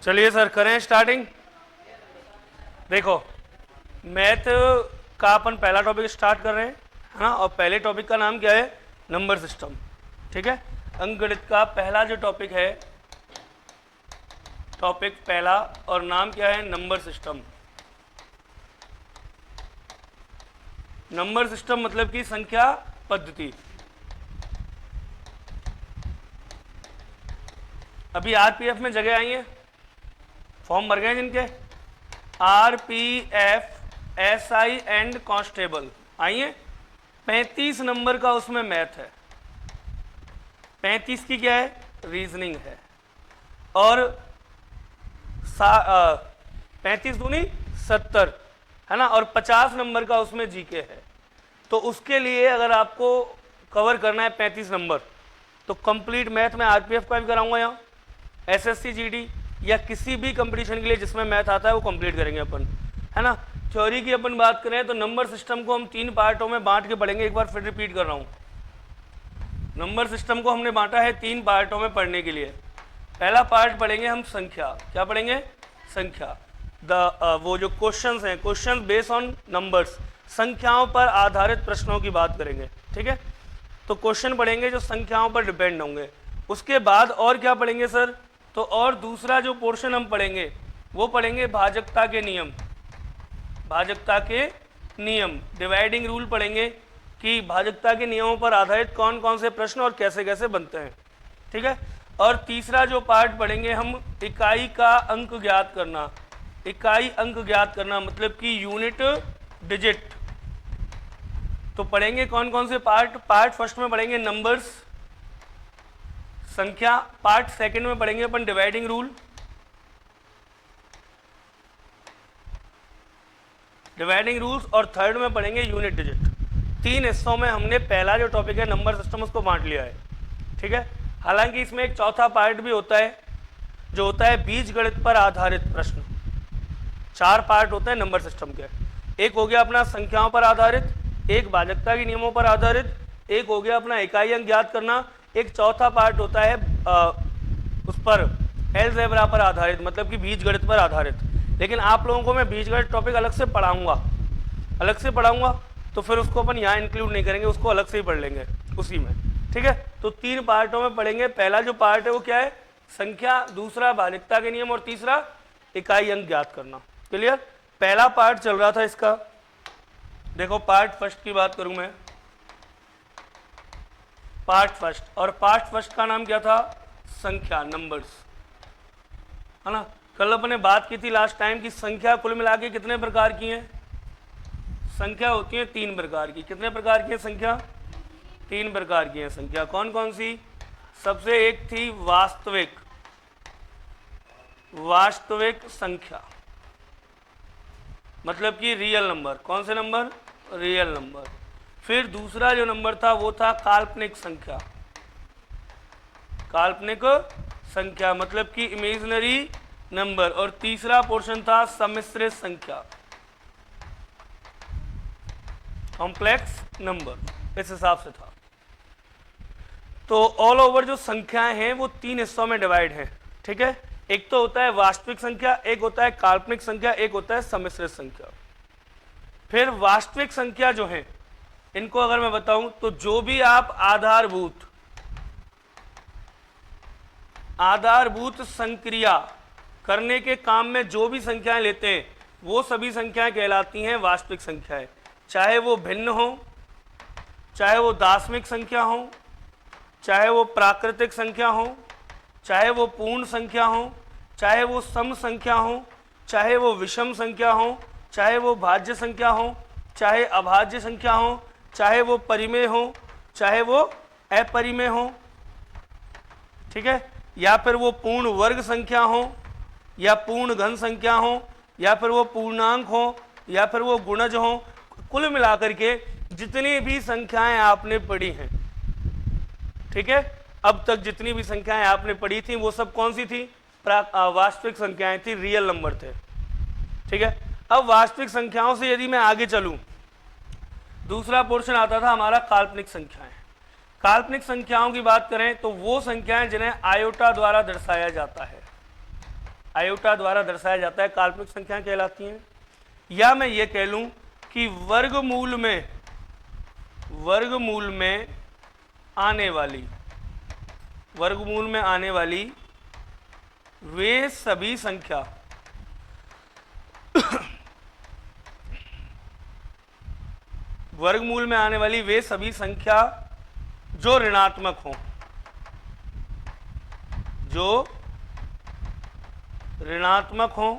चलिए सर करें स्टार्टिंग। देखो मैथ का अपन पहला टॉपिक स्टार्ट कर रहे हैं, है ना। और पहले टॉपिक का नाम क्या है? Number system. ठीक है, अंकगणित का पहला जो टॉपिक है, टॉपिक पहला, और नाम क्या है? Number system. नंबर सिस्टम मतलब कि संख्या पद्धति। अभी आरपीएफ में जगह आई है, फॉर्म भर गए जिनके, आरपीएफ, एसआई एंड कांस्टेबल आई है। 35 नंबर का उसमें मैथ है, 35 की क्या है? रीजनिंग है। और 35 दूनी 70, है ना। और 50 नंबर का उसमें जीके है। तो उसके लिए अगर आपको कवर करना है 35 नंबर, तो कंप्लीट मैथ में आरपीएफ का भी कराऊंगा यहाँ, एसएससी जीडी या किसी भी कंपटीशन के लिए जिसमें मैथ आता है वो कंप्लीट करेंगे अपन, है ना। थ्योरी की अपन बात करें तो नंबर सिस्टम को हम 3 पार्टों में बांट के पढ़ेंगे। एक बार फिर रिपीट कर रहा हूँ, नंबर सिस्टम को हमने बांटा है 3 पार्टों में पढ़ने के लिए। पहला पार्ट पढ़ेंगे हम संख्या। क्या पढ़ेंगे? संख्या। वो जो क्वेश्चंस हैं, क्वेश्चन बेस्ड ऑन नंबर्स, संख्याओं पर आधारित प्रश्नों की बात करेंगे। ठीक है, तो क्वेश्चन पढ़ेंगे जो संख्याओं पर डिपेंड होंगे। उसके बाद और क्या पढ़ेंगे सर? तो और दूसरा जो पोर्शन हम पढ़ेंगे वो पढ़ेंगे भाजकता के नियम। भाजकता के नियम, डिवाइडिंग रूल पढ़ेंगे कि भाजकता के नियमों पर आधारित कौन कौन से प्रश्न और कैसे कैसे बनते हैं। ठीक है, और तीसरा जो पार्ट पढ़ेंगे हम, इकाई का अंक ज्ञात करना। इकाई अंक ज्ञात करना मतलब कि यूनिट डिजिट। तो पढ़ेंगे कौन कौन से पार्ट फर्स्ट में पढ़ेंगे नंबर्स, संख्या। पार्ट सेकंड में पढ़ेंगे अपन डिवाइडिंग रूल। Dividing rules. और थर्ड में पढ़ेंगे यूनिट डिजिट। 3 हिस्सों में हमने पहला जो टॉपिक है नंबर सिस्टम उसको बांट लिया है। ठीक है, हालांकि इसमें एक चौथा पार्ट भी होता है जो होता है बीजगणित पर आधारित प्रश्न। 4 पार्ट होते हैं नंबर सिस्टम के। एक हो गया अपना संख्याओं पर आधारित, एक भाजकता के नियमों पर आधारित, एक हो गया अपना इकाई अंक ज्ञात करना, एक चौथा पार्ट होता है उस पर अलजेब्रा पर आधारित, मतलब कि बीजगणित पर आधारित। लेकिन आप लोगों को मैं बीजगणित टॉपिक अलग से पढ़ाऊंगा, तो फिर उसको अपन यहाँ इंक्लूड नहीं करेंगे, उसको अलग से ही पढ़ लेंगे उसी में। ठीक है, तो 3 पार्टों में पढ़ेंगे। पहला जो पार्ट है वो क्या है? संख्या, दूसरा भाजकता के नियम, और तीसरा इकाई अंक ज्ञात करना। क्लियर? पहला पार्ट चल रहा था इसका। देखो पार्ट फर्स्ट की बात करूं मैं, पार्ट फर्स्ट, और पार्ट फर्स्ट का नाम क्या था? संख्या, नंबर्स, है ना। कल अपने बात की थी लास्ट टाइम की संख्या कुल मिला के कितने प्रकार की हैं? संख्या होती है 3 प्रकार की। कितने प्रकार की है संख्या? 3 प्रकार की है संख्या। कौन कौन सी? सबसे एक थी वास्तविक संख्या, मतलब कि रियल नंबर। कौन से नंबर? Real number. फिर दूसरा जो नंबर था वो था काल्पनिक संख्या। काल्पनिक संख्या मतलब कि इमेजिनरी नंबर। और तीसरा पोर्शन था सम्मिश्रित संख्या, कॉम्प्लेक्स नंबर, इस हिसाब से था। तो ऑल ओवर जो संख्याएं हैं वो 3 हिस्सों में डिवाइड हैं। ठीक है, एक तो होता है वास्तविक संख्या, एक होता है काल्पनिक संख्या, एक होता है सम्मिश्रित संख्या। फिर वास्तविक संख्या जो है, इनको अगर मैं बताऊं तो जो भी आप आधारभूत संक्रिया करने के काम में जो भी संख्याएं लेते हैं वो सभी संख्याएं कहलाती हैं वास्तविक संख्याएं। चाहे वो भिन्न हो, चाहे वो दार्शनिक संख्या हो, चाहे वो प्राकृतिक संख्या हो, चाहे वो पूर्ण संख्या हो, चाहे वो सम संख्या हो, चाहे वो विषम संख्या हो, चाहे वो भाज्य संख्या हो, चाहे अभाज्य संख्या हो, चाहे वो परिमेय हो, चाहे वो अपरिमेय हो। ठीक है, या फिर वो पूर्ण वर्ग संख्या हो, या पूर्ण घन संख्या हो, या फिर वो पूर्णांक हो, या फिर वो गुणज हो। कुल मिलाकर के जितनी भी संख्याएं आपने पढ़ी हैं, ठीक है, अब तक जितनी भी संख्याएं आपने पढ़ी थी वो सब कौन सी थी? वास्तविक संख्याएं थी, रियल नंबर थे। ठीक है, अब वास्तविक संख्याओं से यदि मैं आगे चलूं, दूसरा पोर्शन आता था हमारा काल्पनिक संख्याएं। काल्पनिक संख्याओं की बात करें तो वो संख्याएं जिन्हें आयोटा द्वारा दर्शाया जाता है। आयोटा द्वारा दर्शाया जाता है काल्पनिक संख्याएं कहलाती हैं। या मैं ये कह लूं कि वर्गमूल में आने वाली वे सभी संख्या वर्गमूल में आने वाली वे सभी संख्या जो ऋणात्मक हों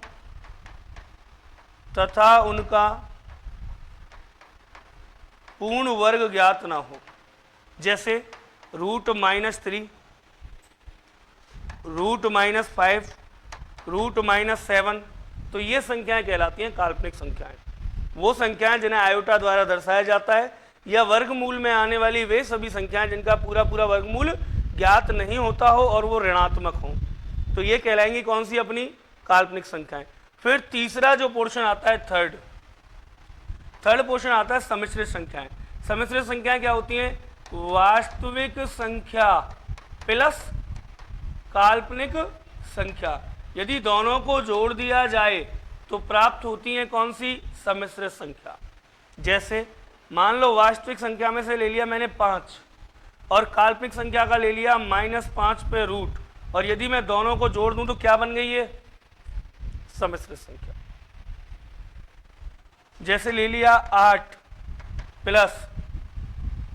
तथा उनका पूर्ण वर्ग ज्ञात ना हो, जैसे √-3, √-5, √-7, तो ये संख्याएं कहलाती हैं काल्पनिक संख्याएं। वो संख्याएं जिन्हें आयोटा द्वारा दर्शाया जाता है, या वर्गमूल में आने वाली वे सभी संख्याएं जिनका पूरा पूरा वर्गमूल ज्ञात नहीं होता हो और वो ऋणात्मक हो, तो ये कहलाएंगी कौन सी अपनी काल्पनिक संख्याएं। फिर तीसरा जो पोर्शन आता है, थर्ड पोर्शन आता है सम्मिश्रित संख्याएं। सम्मिश्रित संख्याएं क्या होती हैं? वास्तविक संख्या प्लस काल्पनिक संख्या, यदि दोनों को जोड़ दिया जाए तो प्राप्त होती हैं कौन सी? सम्मिश्रित संख्या। जैसे मान लो वास्तविक संख्या में से ले लिया मैंने 5 और काल्पनिक संख्या का ले लिया -5 पे रूट, और यदि मैं दोनों को जोड़ दूं तो क्या बन गई है? सम्मिश्रित संख्या। जैसे ले लिया 8 प्लस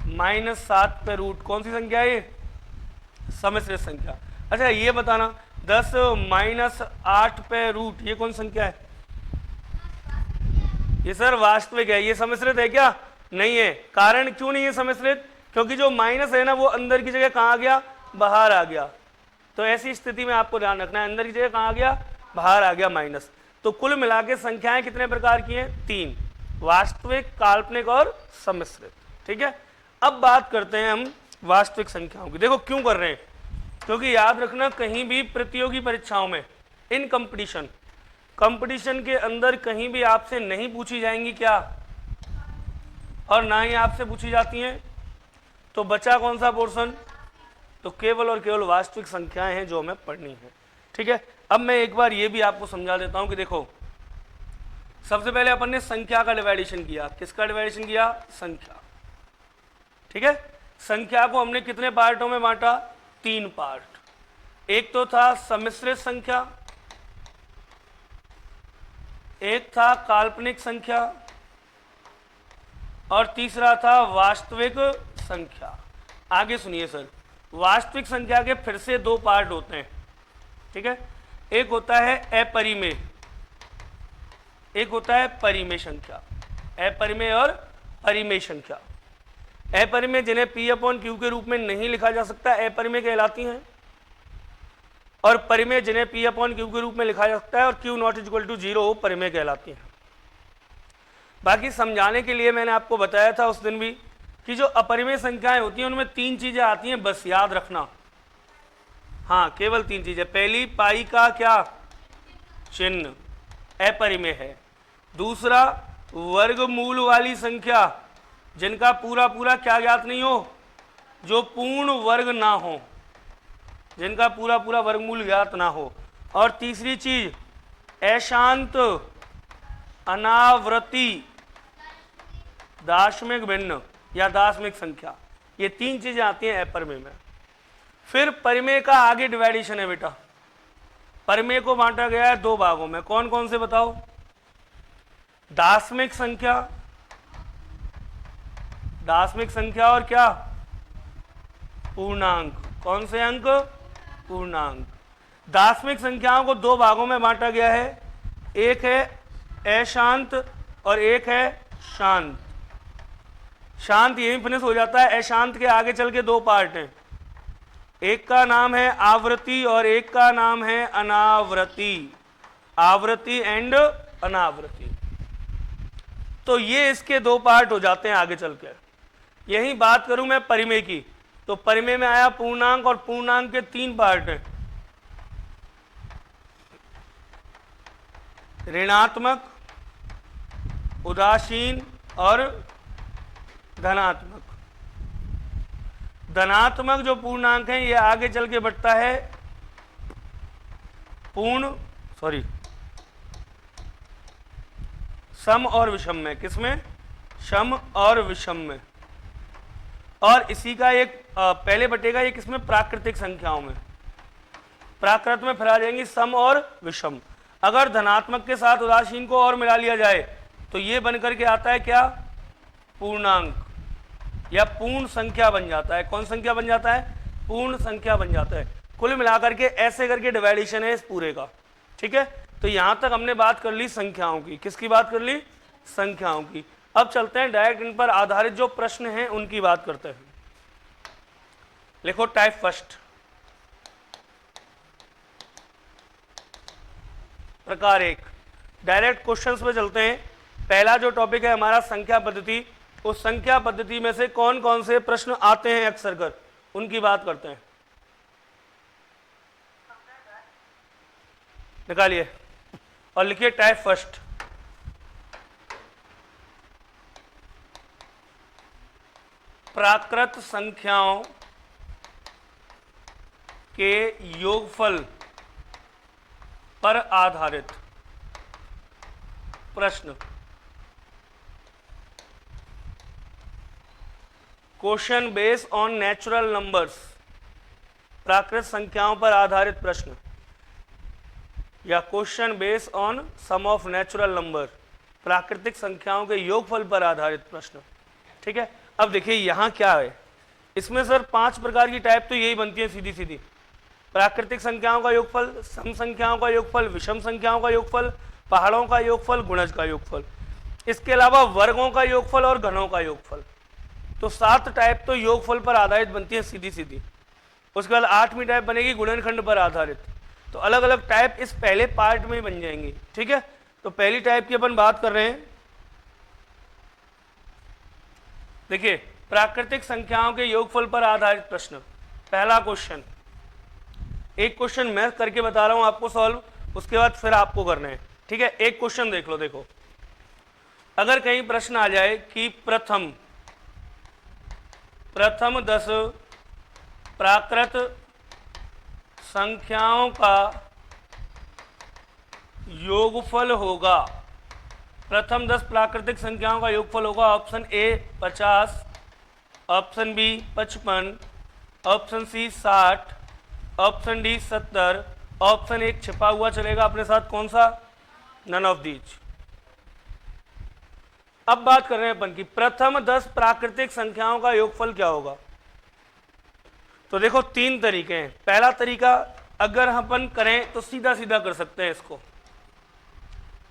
-7 पे रूट, कौन सी संख्या है ये? सम्मिश्रित संख्या। अच्छा ये बताना 10 -8 पे रूट, ये कौन संख्या है? ये सर वास्तविक है। ये सम्मिश्रित है क्या? नहीं है। कारण क्यों नहीं है सम्मिश्रित? क्योंकि जो माइनस है ना वो अंदर की जगह कहाँ आ गया? बाहर आ गया। तो ऐसी स्थिति में आपको ध्यान रखना है, अंदर की जगह कहाँ आ गया? बाहर आ गया माइनस। तो कुल मिला के संख्याएं कितने प्रकार की हैं? 3, वास्तविक, काल्पनिक और सम्मिश्रित। ठीक है, अब बात करते हैं हम वास्तविक संख्याओं की। देखो क्यों कर रहे हैं, क्योंकि याद रखना कहीं भी प्रतियोगी परीक्षाओं में, इन कंपटीशन के अंदर कहीं भी आपसे नहीं पूछी जाएंगी क्या, और ना ही आपसे पूछी जाती हैं, तो बचा कौन सा पोर्शन? तो केवल और केवल वास्तविक संख्याएं हैं जो हमें पढ़नी है। ठीक है, अब मैं एक बार ये भी आपको समझा देता हूं कि देखो सबसे पहले अपन ने संख्या का डिवाइडेशन किया। किसका डिवाइडेशन किया? संख्या। ठीक है, संख्या को हमने कितने पार्टों में बांटा? 3 पार्ट। एक तो था सम्मिश्रित संख्या, एक था काल्पनिक संख्या, और तीसरा था वास्तविक संख्या। आगे सुनिए सर, वास्तविक संख्या के फिर से 2 पार्ट होते हैं। ठीक है, एक होता है अपरिमेय, एक होता है परिमेय संख्या। अपरिमेय और परिमेय संख्या। अपरिमेय जिन्हें P/Q के रूप में नहीं लिखा जा सकता, अपरिमेय कहलाती हैं, और परिमेय जिन्हें P/Q के रूप में लिखा जा सकता है और Q ≠ 0 परिमेय कहलाती हैं। बाकी समझाने के लिए मैंने आपको बताया था उस दिन भी कि जो अपरिमेय संख्याएं होती हैं उनमें 3 चीजें आती हैं, बस याद रखना। हाँ, केवल 3 चीजें। पहली, पाई का क्या? चिन्ह, अपरिमेय है। दूसरा, वर्गमूल वाली संख्या जिनका पूरा पूरा क्या ज्ञात नहीं हो? जो पूर्ण वर्ग ना हो, जिनका पूरा पूरा वर्गमूल ज्ञात ना हो। और तीसरी चीज, अशांत, अनावृति, दाशमिक भिन्न या दाशमिक संख्या। ये 3 चीजें आती हैं अपरिमेय में। फिर परिमेय का आगे डिवाइडेशन है बेटा। परिमेय को बांटा गया है 2 भागों में। कौन कौन से बताओ? दाशमिक संख्या, दाशमिक संख्या और क्या? पूर्णांक। कौन से अंक? पूर्णांक। दाशमिक संख्याओं को 2 भागों में बांटा गया है, एक है अशांत और एक है शांत। शांत यहीं फिनिश हो जाता है। अशांत के आगे चल के 2 पार्ट हैं, एक का नाम है आवृत्ति और एक का नाम है अनावृत्ति। आवृत्ति एंड अनावृत्ति। तो ये इसके 2 पार्ट हो जाते हैं आगे चल के। यही बात करूं मैं परिमेय की, तो परिमेय में आया पूर्णांक, और पूर्णांक के 3 पार्ट हैं, ऋणात्मक, उदासीन और धनात्मक। धनात्मक जो पूर्णांक है ये आगे चल के बढ़ता है पूर्ण सॉरी, सम और विषम में, किसमें, सम और विषम में। और इसी का एक पहले बटेगा ये किसमें, प्राकृतिक संख्याओं में। प्राकृत में फिर आ जाएंगी सम और विषम। अगर धनात्मक के साथ उदासीन को और मिला लिया जाए तो ये बन करके आता है क्या, पूर्णांक या पूर्ण संख्या बन जाता है। कौन संख्या बन जाता है, पूर्ण संख्या बन जाता है। कुल मिलाकर के ऐसे करके डिवाइडेशन है इस पूरे का, ठीक है। तो यहां तक हमने बात कर ली संख्याओं की। किसकी बात कर ली, संख्याओं की। अब चलते हैं डायरेक्ट इन पर आधारित जो प्रश्न हैं उनकी बात करते हैं। लिखो टाइप फर्स्ट, प्रकार एक। डायरेक्ट क्वेश्चंस पे चलते हैं। पहला जो टॉपिक है हमारा संख्या पद्धति, उस संख्या पद्धति में से कौन कौन से प्रश्न आते हैं अक्सर कर, उनकी बात करते हैं। निकालिए और लिखिए टाइप फर्स्ट। प्राकृत संख्याओं के योगफल पर आधारित प्रश्न। Question based on natural numbers, प्राकृत संख्याओं पर आधारित प्रश्न, या question based on sum of natural number, प्राकृतिक संख्याओं के योगफल पर आधारित प्रश्न, ठीक है। अब देखिए यहां क्या है, इसमें सर 5 प्रकार की टाइप तो यही बनती है सीधी सीधी। प्राकृतिक संख्याओं का योगफल, सम संख्याओं का योगफल, विषम संख्याओं का योगफल, पहाड़ों का योगफल, गुणज का योगफल, इसके अलावा वर्गों का योगफल और घनों का योगफल। तो 7 टाइप तो योगफल पर आधारित बनती है सीधी सीधी। उसके बाद 8वीं टाइप बनेगी गुणनखंड पर आधारित। तो अलग अलग टाइप इस पहले पार्ट में बन जाएंगी, ठीक है। तो पहली टाइप की अपन बात कर रहे हैं। देखिए प्राकृतिक संख्याओं के योगफल पर आधारित प्रश्न। पहला क्वेश्चन, एक क्वेश्चन मैं करके बता रहा हूं आपको सॉल्व, उसके बाद फिर आपको करना है, ठीक है। एक क्वेश्चन देख लो। देखो अगर कहीं प्रश्न आ जाए कि प्रथम 10 प्राकृत संख्याओं का योगफल होगा, प्रथम 10 प्राकृतिक संख्याओं का योगफल होगा। Option A 50, option B 55, option C 60, option D 70, option एक छिपा हुआ चलेगा अपने साथ, कौन सा, नन ऑफ दीज। अब बात कर रहे हैं अपन की प्रथम 10 प्राकृतिक संख्याओं का योगफल क्या होगा। तो देखो 3 तरीके हैं। पहला तरीका अगर अपन करें तो सीधा सीधा कर सकते हैं इसको।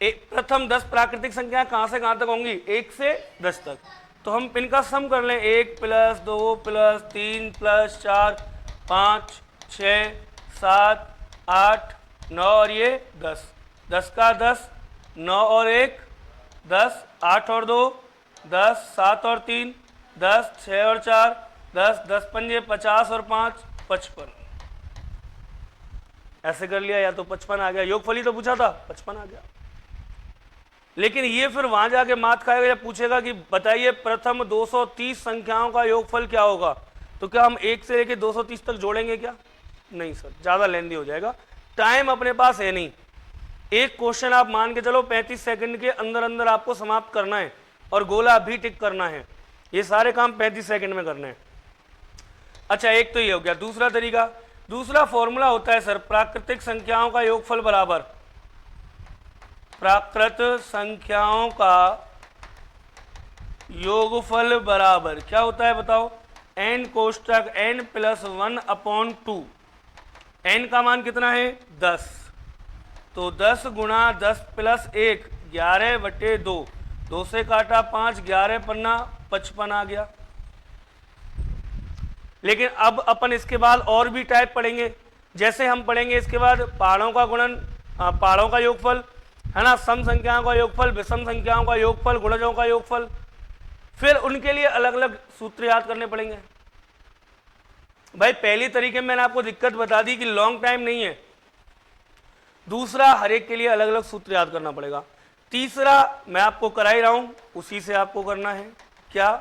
प्रथम 10 प्राकृतिक संख्या कहां से कहां तक होंगी, 1 से 10 तक। तो हम इनका सम कर लें, 1 + 2 + 3 + 4 5 6 7 8 9 और ये 10, 10 का 10, 9 और 1 10, 8 और 2 10, 7 और 3 10, 6 और 4 10, 10 पंजे 50 और 5 55। ऐसे कर लिया, या तो 55 आ गया। योगफल ही तो पूछा था, 55 आ गया। लेकिन ये फिर वहां जाके मात खाएगा या पूछेगा कि बताइए प्रथम 230 संख्याओं का योगफल क्या होगा। तो क्या हम 1 से लेके 230 तक जोड़ेंगे क्या, नहीं सर, ज्यादा लेंदी हो जाएगा, टाइम अपने पास है नहीं। एक क्वेश्चन आप मान के चलो 35 सेकंड के अंदर अंदर आपको समाप्त करना है और गोला भी टिक करना है। ये सारे काम 35 सेकंड में करने हैं। अच्छा एक तो ये हो गया। दूसरा तरीका, दूसरा फॉर्मूला होता है सर, प्राकृतिक संख्याओं का योगफल बराबर प्राकृत संख्याओं का योगफल बराबर क्या होता है बताओ, n कोष्टक n + 1/2। n का मान कितना है 10, तो 10 × 10 + 1 11/2, 2 से काटा 5, 11 पन्ना 55 आ गया। लेकिन अब अपन इसके बाद और भी टाइप पढ़ेंगे। जैसे हम पढ़ेंगे इसके बाद पहाड़ों का गुणन, पहाड़ों का योगफल है ना, सम संख्याओं का योगफल, विषम संख्याओं का योगफल, गुणजों का योगफल, फिर उनके लिए अलग अलग सूत्र याद करने पड़ेंगे। भाई पहली तरीके में मैंने आपको दिक्कत बता दी कि लॉन्ग टाइम नहीं है। दूसरा हर एक के लिए अलग अलग सूत्र याद करना पड़ेगा। तीसरा मैं आपको करा ही रहा हूं, उसी से आपको करना है क्या,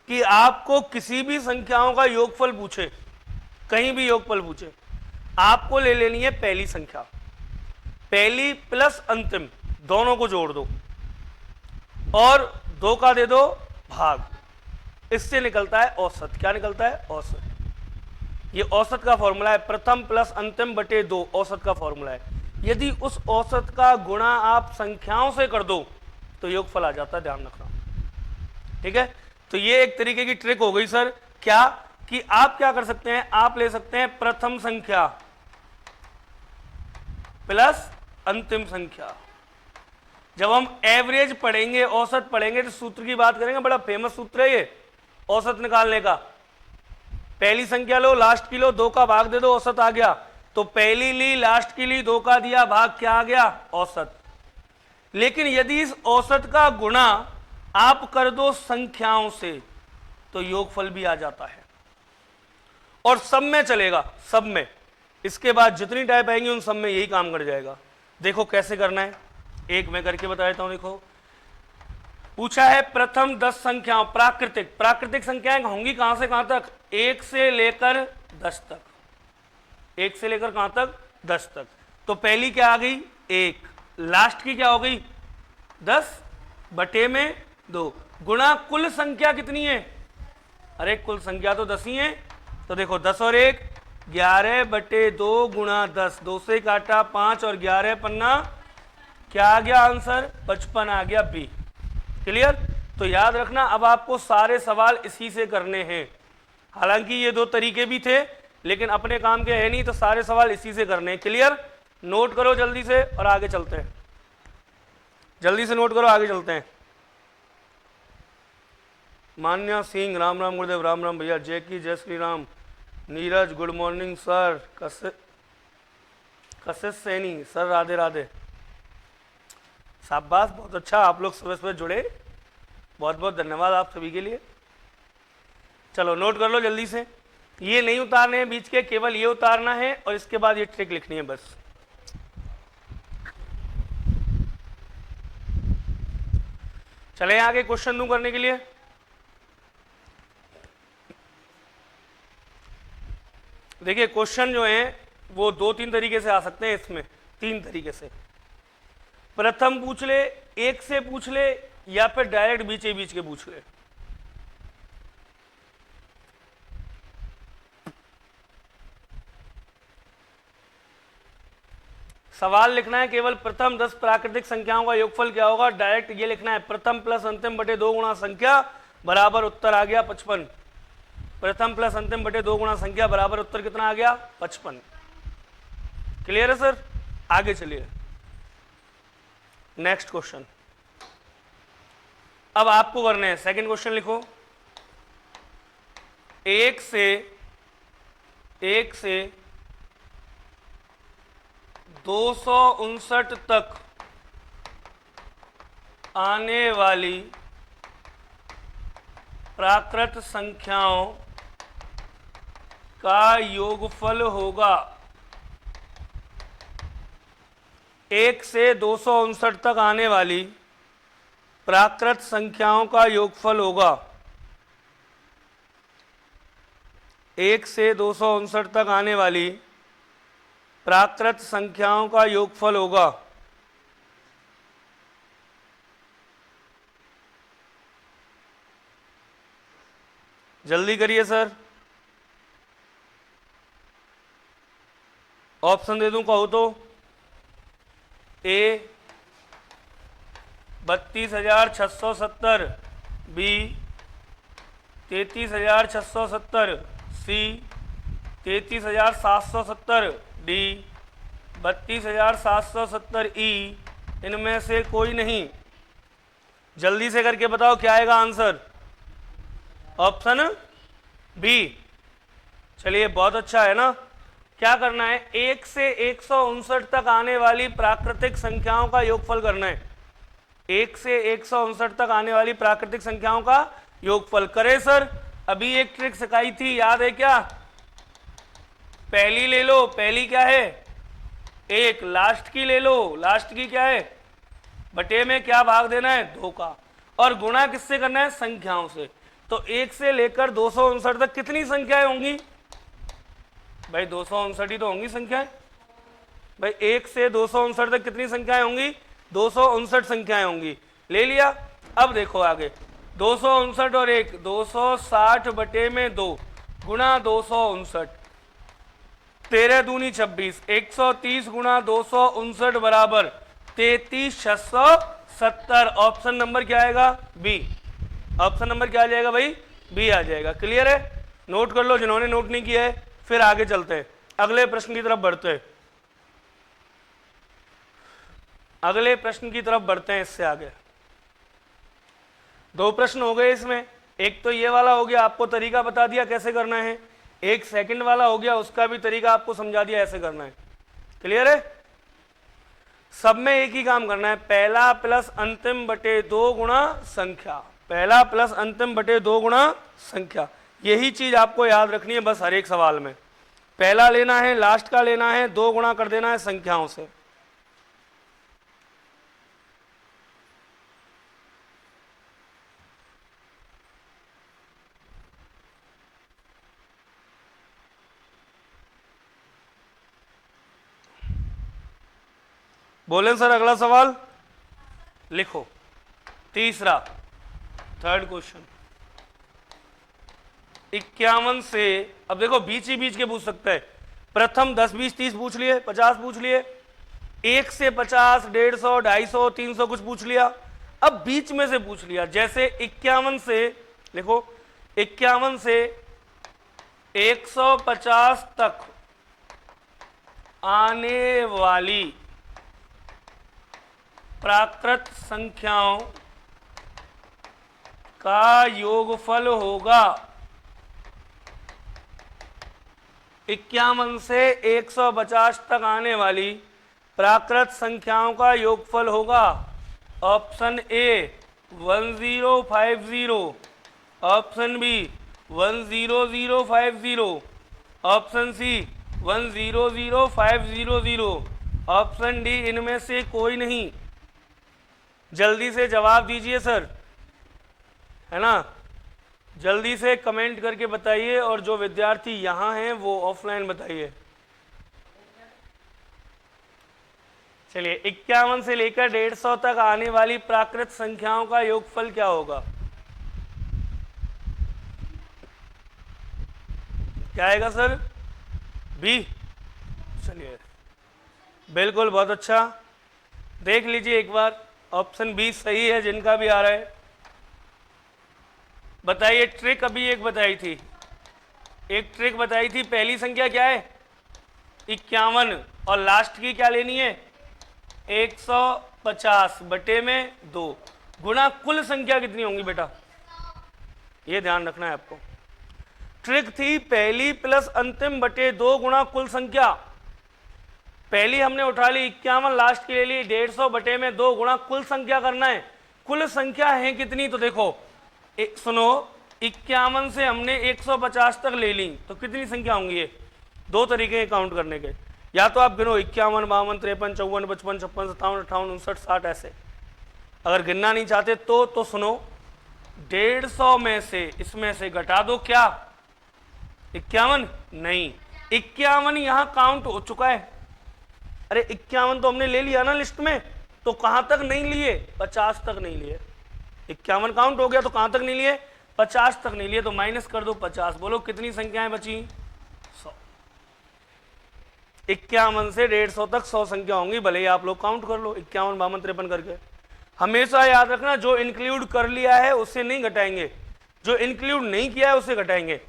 कि आपको किसी भी संख्याओं का योगफल पूछे, कहीं भी योगफल पूछे, आपको ले लेनी है पहली संख्या। पहली प्लस अंतिम दोनों को जोड़ दो और 2 का दे दो भाग, इससे निकलता है औसत। क्या निकलता है? औसत। ये औसत का फॉर्मूला है, प्रथम प्लस अंतिम बटे 2 औसत का फॉर्मूला है। यदि उस औसत का गुणा आप संख्याओं से कर दो तो योगफल आ जाता है, ध्यान रखना। ठीक है, तो ये एक तरीके की ट्रिक हो गई सर। क्या कि आप क्या कर सकते हैं, आप ले सकते हैं प्रथम संख्या प्लस अंतिम संख्या। जब हम एवरेज पढ़ेंगे, औसत पढ़ेंगे, तो सूत्र की बात करेंगे, बड़ा फेमस सूत्र है ये औसत निकालने का। पहली संख्या लो, लास्ट की लो, 2 का भाग दे दो, औसत आ गया। तो पहली ली, लास्ट की ली, 2 का दिया, भाग क्या आ गया? औसत। लेकिन यदि इस औसत का गुणा आप कर दो संख्याओं से तो योगफल भी आ जाता है, और सब में चलेगा, सब में। इसके बाद जितनी टाइप आएंगी उन सब में यही काम कर जाएगा। देखो कैसे करना है, एक मैं करके बता देता हूं। देखो पूछा है प्रथम 10 संख्याओं, प्राकृतिक संख्याएं होंगी कहां से कहां तक? 1 से लेकर 10 तक। 1 से लेकर कहां तक? 10 तक। तो पहली क्या आ गई? 1। लास्ट की क्या हो गई? 10 बटे में 2 गुणा कुल संख्या कितनी है? अरे कुल संख्या तो 10 ही है। तो देखो 10 और 1 11 बटे 2 गुणा 10, 2 से काटा 5 और 11 पन्ना, क्या आ गया आंसर? 55 आ गया बी। क्लियर? तो याद रखना, अब आपको सारे सवाल इसी से करने हैं। हालांकि ये 2 तरीके भी थे, लेकिन अपने काम के है नहीं, तो सारे सवाल इसी से करने हैं। क्लियर? नोट करो जल्दी से और आगे चलते हैं। जल्दी से नोट करो, आगे चलते हैं। मान्या सिंह, राम राम गुरुदेव, राम राम भैया, जय की जय Shri Ram. Neeraj, good morning sir. कशिश सैनी सर, राधे राधे। शाबाश, बहुत अच्छा, आप लोग सुबह सुबह जुड़े, बहुत बहुत धन्यवाद आप सभी के लिए। चलो नोट कर लो जल्दी से। ये नहीं उतारने हैं बीच के, केवल ये उतारना है और इसके बाद ये ट्रिक लिखनी है बस। चले आगे क्वेश्चन दूं करने के लिए। देखिए क्वेश्चन जो है वो 2-3 तरीके से आ सकते हैं, इसमें 3 तरीके से। प्रथम पूछ ले, 1 से पूछ ले, या फिर डायरेक्ट बीच के पूछ ले। सवाल लिखना है केवल प्रथम 10 प्राकृतिक संख्याओं का योगफल क्या होगा। डायरेक्ट ये लिखना है, प्रथम प्लस अंतिम बटे 2 गुणा संख्या बराबर उत्तर आ गया 55। प्रथम प्लस अंतिम बटे 2 गुणा संख्या बराबर उत्तर कितना आ गया? 55। क्लियर है सर? आगे चलिए नेक्स्ट क्वेश्चन। अब आपको करने हैं, सेकंड क्वेश्चन लिखो। 1 से 259 तक आने वाली प्राकृत संख्याओं का योगफल होगा। 1 से 259 तक आने वाली प्राकृत संख्याओं का योगफल होगा। 1 से 259 तक आने वाली प्राकृत संख्याओं का योगफल होगा। जल्दी करिए सर। ऑप्शन दे दूं कहो तो? ए 32,670, बी 33,670, सी 33,770, डी 32,770 ई। इनमें से कोई नहीं। जल्दी से करके बताओ क्या आएगा आंसर? Option B. चलिए बहुत अच्छा है ना। क्या करना है? 1 से 159 तक आने वाली प्राकृतिक संख्याओं का योगफल करना है। 1 से 159 तक आने वाली प्राकृतिक संख्याओं का योगफल करें सर। अभी एक ट्रिक सिखाई थी, याद है क्या? पहली ले लो, पहली क्या है? 1। लास्ट की ले लो, लास्ट की क्या है? बटे में क्या भाग देना है? 2 का। और गुणा किससे करना है? संख्याओं से। तो 1 से लेकर 259 तक कितनी संख्याएं होंगी भाई? 259 ही तो होंगी संख्याएं। भाई 1 से 259 तक कितनी संख्याएं होंगी? 259 संख्याएं होंगी। ले लिया। अब देखो आगे 259 और 1 260 बटे में 2 गुणा 259, 13 दूनी 26, 130 गुणा 259 बराबर 33,670। ऑप्शन नंबर क्या आएगा? बी। ऑप्शन नंबर क्या आ जाएगा भाई? बी आ जाएगा। क्लियर है? नोट कर लो जिन्होंने नोट नहीं किया है। फिर आगे चलते हैं, अगले प्रश्न की तरफ बढ़ते हैं। अगले प्रश्न की तरफ बढ़ते हैं। इससे आगे 2 प्रश्न हो गए इसमें। एक तो ये वाला हो गया, आपको तरीका बता दिया कैसे करना है। एक सेकंड वाला हो गया, उसका भी तरीका आपको समझा दिया ऐसे करना है। क्लियर है? सब में एक ही काम करना है, पहला प्लस अंतिम बटे 2 गुणा संख्या। पहला प्लस अंतिम बटे 2 गुणा संख्या, यही चीज आपको याद रखनी है बस हर एक सवाल में। पहला लेना है, लास्ट का लेना है, 2 गुणा कर देना है संख्याओं से। बोलें सर अगला सवाल लिखो। तीसरा, थर्ड क्वेश्चन 51 से, अब देखो बीच ही बीच के पूछ सकते हैं। प्रथम 10 20 30 पूछ लिए, 50 पूछ लिए, 1 से 50 150 250 300 कुछ पूछ लिया। अब बीच में से पूछ लिया, जैसे 51 से लिखो, 51 से 150 तक आने वाली प्राकृत संख्याओं का योगफल होगा। 51 से 150 तक आने वाली प्राकृत संख्याओं का योगफल होगा। Option A 1,050, option B 1,0,050, option C 1,0,0,500, option D इनमें से कोई नहीं। जल्दी से जवाब दीजिए सर, है ना? जल्दी से कमेंट करके बताइए, और जो विद्यार्थी यहां हैं वो ऑफलाइन बताइए। चलिए 51 से लेकर 150 तक आने वाली प्राकृत संख्याओं का योगफल क्या होगा? क्या आएगा सर? बी। चलिए बिल्कुल, बहुत अच्छा। देख लीजिए एक बार, ऑप्शन बी सही है जिनका भी आ रहा है। बताइए, ट्रिक अभी एक बताई थी, एक ट्रिक बताई थी। पहली संख्या क्या है? 51, और लास्ट की क्या लेनी है? 150 बटे में 2 गुणा कुल संख्या कितनी होंगी बेटा? ये ध्यान रखना है आपको। ट्रिक थी पहली प्लस अंतिम बटे 2 गुणा कुल संख्या। पहली हमने उठा ली 51, लास्ट की ले ली 150 बटे में 2 गुणा कुल संख्या करना है। कुल संख्या है कितनी? तो देखो सुनो, 51 से हमने 150 तक ले ली तो कितनी संख्या होंगी? ये 2 तरीके हैं काउंट करने के। या तो आप गिनो 51 52 53 54 55 56 57 58 59 60 ऐसे। अगर गिनना नहीं चाहते तो सुनो, 150 में से इसमें से घटा दो क्या? 51 नहीं, 51 यहां काउंट हो चुका है। अरे 51 तो हमने ले लिया ना लिस्ट में, तो कहां तक नहीं लिए? 50 तक नहीं लिए। 51 काउंट हो गया तो कहां तक नहीं लिए? 50 तक नहीं लिए, तो माइनस कर दो 50। बोलो कितनी संख्याएं बची? 100। 51 से 150 तक 100 संख्या होंगी, भले ही आप लोग काउंट कर लो 51 52 53 करके। हमेशा याद रखना, जो इंक्लूड कर लिया है उससे नहीं घटाएंगे, जो इंक्लूड नहीं किया है उससे घटाएंगे।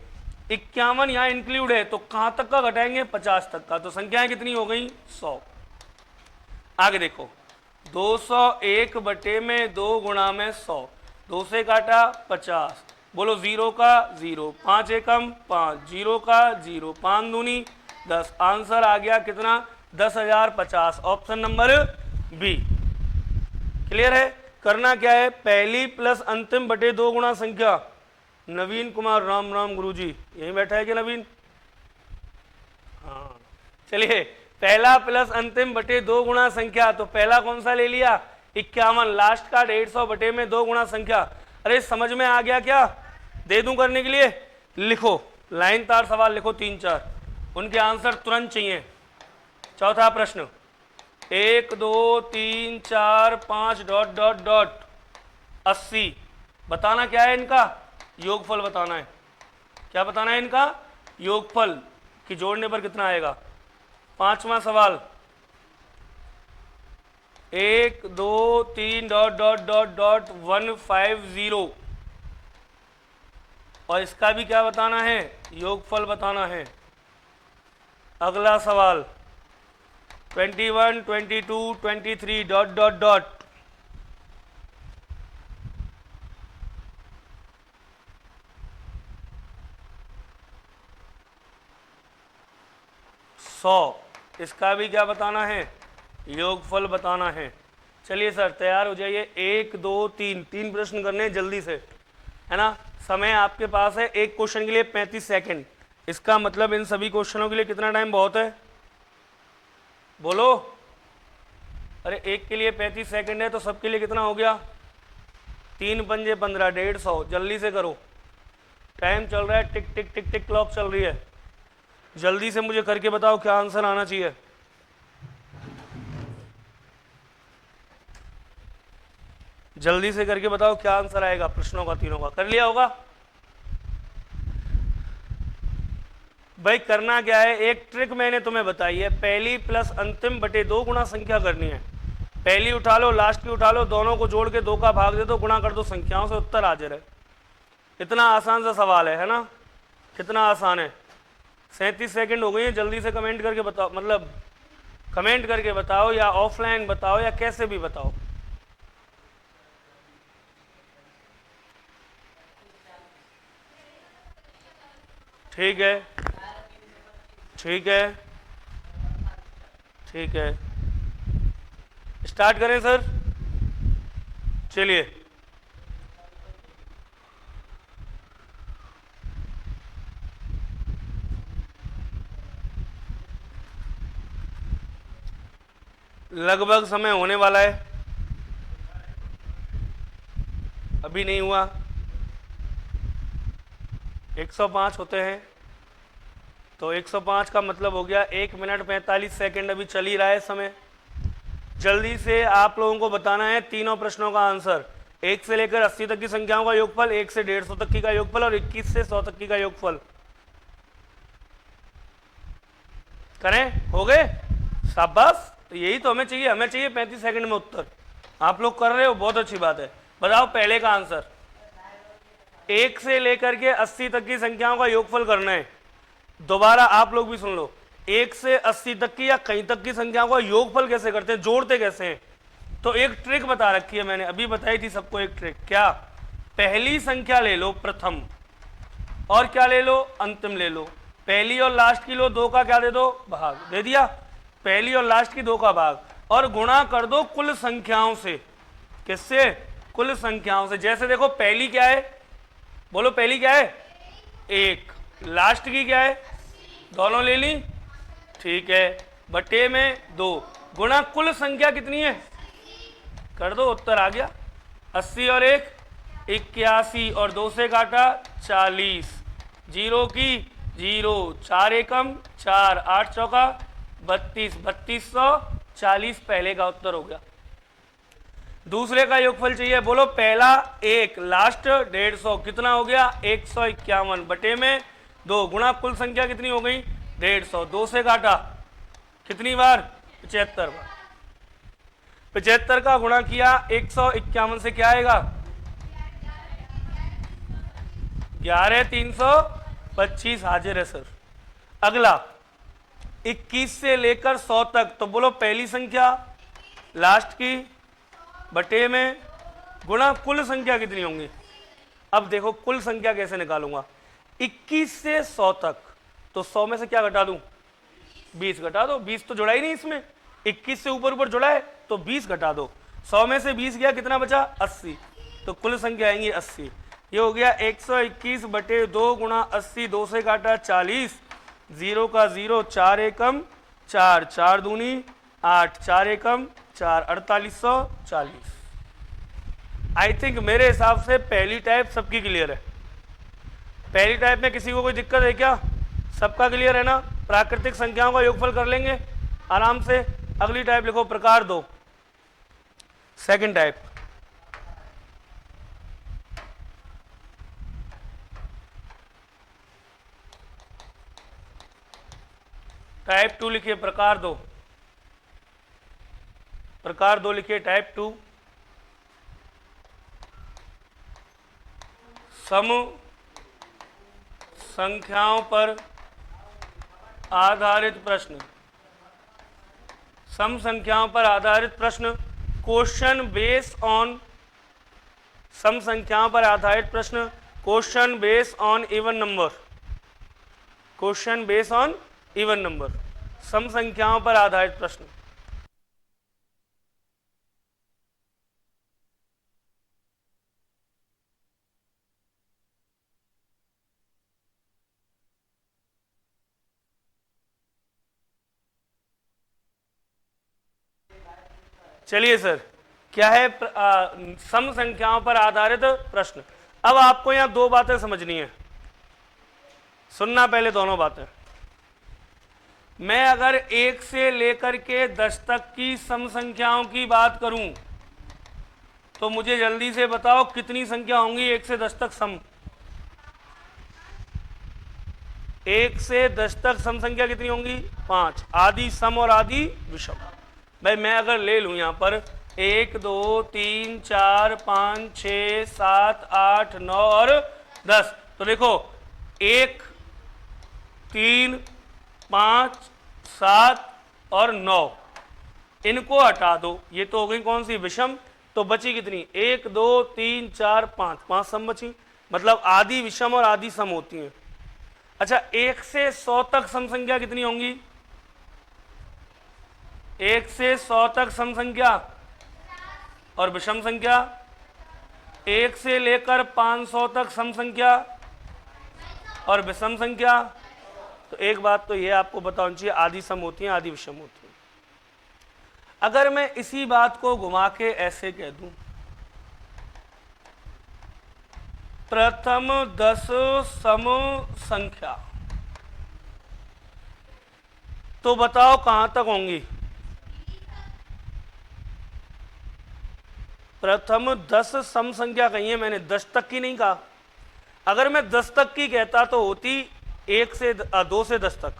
51 यहां इंक्लूड है तो कहां तक का घटाएंगे? 50 तक का। तो संख्याएं कितनी हो गई? 100। आगे देखो, 201 बटे में 2 गुणा में 100, 2 से काटा 50। बोलो 0 का 0, 5 एकम 5, 0 का 0, 5 दूनी 10। आंसर आ गया कितना? 10,050। Option number B. क्लियर है? करना क्या है? पहली प्लस अंतिम बटे 2 गुणा संख्या। नवीन कुमार, राम राम गुरुजी, यहीं बैठा है कि नवीन? हाँ, चलिए पहला प्लस अंतिम बटे 2 गुणा संख्या। तो पहला कौन सा ले लिया? 51, लास्ट का 150 बटे में 2 गुणा संख्या। अरे समझ में आ गया क्या? दे दूं करने के लिए? लिखो, लाइन तार सवाल लिखो 3 4, उनके आंसर तुरंत चाहिए। चौथा प्रश्न, 1 2 3 4 5 डॉट डॉट डॉट 80। बताना क्या है इनका? योगफल बताना है। क्या बताना है इनका? योगफल कि जोड़ने पर कितना आएगा। पांचवा सवाल 1 2 3 डॉट डॉट डॉट डॉट 150 और इसका भी क्या बताना है? योगफल बताना है। अगला सवाल 21 22 23 डॉट डॉट डॉट 100। इसका भी क्या बताना है? योगफल बताना है। चलिए सर तैयार हो जाइए। 1 2 3 तीन प्रश्न करने हैं जल्दी से, है ना। समय आपके पास है एक क्वेश्चन के लिए 35 सेकंड। इसका मतलब इन सभी क्वेश्चनों के लिए कितना टाइम बहुत है? बोलो। अरे एक के लिए 35 सेकंड है तो सबके लिए कितना हो गया? 3 पंजे 15, 150। जल्दी से करो, टाइम चल रहा है, टिक टिक टिक टिक क्लॉक चल रही है। जल्दी से मुझे करके बताओ क्या आंसर आना चाहिए। जल्दी से करके बताओ क्या आंसर आएगा प्रश्नों का, तीनों का। कर लिया होगा भाई। करना क्या है, एक ट्रिक मैंने तुम्हें बताई है, पहली प्लस अंतिम बटे 2 गुणा संख्या करनी है। पहली उठा लो, लास्ट की उठा लो, दोनों को जोड़ के 2 का भाग दे दो, गुणा कर दो संख्याओं से, उत्तर हाजिर है। इतना आसान सा सवाल है ना। कितना आसान है। 37 सेकंड हो गई है। जल्दी से कमेंट करके बताओ, मतलब कमेंट करके बताओ या ऑफलाइन बताओ या कैसे भी बताओ। ठीक है, ठीक है, ठीक है। स्टार्ट करें सर। चलिए लगभग समय होने वाला है, अभी नहीं हुआ। 105 होते हैं तो 105 का मतलब हो गया 1 मिनट 45 सेकंड। अभी चल ही रहा है समय। जल्दी से आप लोगों को बताना है तीनों प्रश्नों का आंसर। 1 से लेकर 80 तक की संख्याओं का योगफल, 1 से 150 तक की का योगफल और 21 से 100 तक की का योगफल। करें? हो गए? शाबाश। तो यही तो हमें चाहिए, हमें चाहिए 35 सेकंड में उत्तर। आप लोग कर रहे हो, बहुत अच्छी बात है। बताओ पहले का आंसर। 1 से लेकर के 80 तक की संख्याओं का योगफल करना है। दोबारा आप लोग भी सुन लो, 1 से 80 तक की या कहीं तक की संख्याओं का योगफल कैसे करते हैं, जोड़ते कैसे हैं। तो एक ट्रिक बता रखी है मैंने, अभी बताई थी सबको एक ट्रिक। क्या? पहली संख्या ले लो प्रथम, और क्या ले लो? अंतिम ले लो। पहली और लास्ट की लो, 2 का क्या दे दो? भाग दे दिया। पहली और लास्ट की 2 का भाग, और गुणा कर दो कुल संख्याओं से। किससे? कुल संख्याओं से। जैसे देखो पहली क्या है, बोलो पहली क्या है? 1। लास्ट की क्या है? दोनों ले ली, ठीक है, बटे में 2, गुणा कुल संख्या कितनी है? कर दो, उत्तर आ गया। 80 और 1 81 और 2 से काटा 40, 0 की 0, 4 एकम 4, 8 चौका 32, 3240 पहले का उत्तर हो गया। दूसरे का योगफल चाहिए, बोलो। पहला 1, लास्ट 150, कितना हो गया? 151 बटे में 2, गुणा कुल संख्या कितनी हो गई? 150, 2 से काटा कितनी बार? 75 बार। 75 का गुणा किया 151 से, क्या आएगा? 11325 हाजिर है सर। अगला 21 से लेकर 100 तक, तो बोलो पहली संख्या लास्ट की बटे में गुणा कुल संख्या कितनी होंगी। अब देखो कुल संख्या कैसे निकालूंगा। 21 से 100 तक, तो 100 में से क्या घटा दूं? 20 घटा दो। 20 तो जुड़ा ही नहीं इसमें, 21 से ऊपर ऊपर जुड़ा है तो 20 घटा दो। 100 में से 20 गया, कितना बचा? 80। तो कुल संख्या आएंगी 80। ये हो गया 121 बटे 2 गुणा 80, 2 से काटा 40, 0 का 0, 4 एकम 4, 4 दूनी 8, 4 एकम 4, 4840। आई थिंक मेरे हिसाब से पहली टाइप सबकी क्लियर है। पहली टाइप में किसी को कोई दिक्कत है क्या? सबका क्लियर है ना? प्राकृतिक संख्याओं का योगफल कर लेंगे आराम से। अगली टाइप लिखो प्रकार 2, सेकंड टाइप। टाइप 2 लिखिए प्रकार 2, प्रकार 2 लिखिए टाइप 2। सम संख्याओं पर आधारित प्रश्न, सम संख्याओं पर आधारित प्रश्न, क्वेश्चन बेस्ड ऑन, सम संख्याओं पर आधारित प्रश्न, question based on even number, question based on even number, सम संख्याओं पर आधारित प्रश्न। चलिए सर, क्या है सम संख्याओं पर आधारित प्रश्न। अब आपको यहां दो बातें समझनी है, सुनना पहले दोनों बातें। मैं अगर 1 से लेकर के 10 तक की सम संख्याओं की बात करूं तो मुझे जल्दी से बताओ कितनी संख्या होंगी 1 से 10 तक सम। 1 से 10 तक सम संख्या कितनी होंगी? 5। आदि सम और आदि विषम। भाई मैं अगर ले लूं यहां पर 1 2 3 4 5 6 7 8 9 और 10, तो देखो 1 3 5 7 और 9, इनको हटा दो, ये तो हो गई कौन सी? विषम। तो बची कितनी? 1 2 3 4 5, 5 सम बची, मतलब आदि विषम और आदि सम होती हैं। अच्छा 1 से 100 तक सम संख्या कितनी होंगी? 1 से 100 तक सम संख्या और विषम संख्या। 1 से लेकर 500 तक सम संख्या और विषम संख्या। तो एक बात तो ये आपको बतानी चाहिए, आदि सम होती हैं, आदि विषम होती हैं। अगर मैं इसी बात को घुमा के ऐसे कह दूं, प्रथम 10 सम संख्या, तो बताओ कहां तक होंगी? प्रथम 10 सम संख्या कही है मैंने, 10 तक की नहीं कहा। अगर मैं 10 तक की कहता तो होती 1 से 2 से 10 तक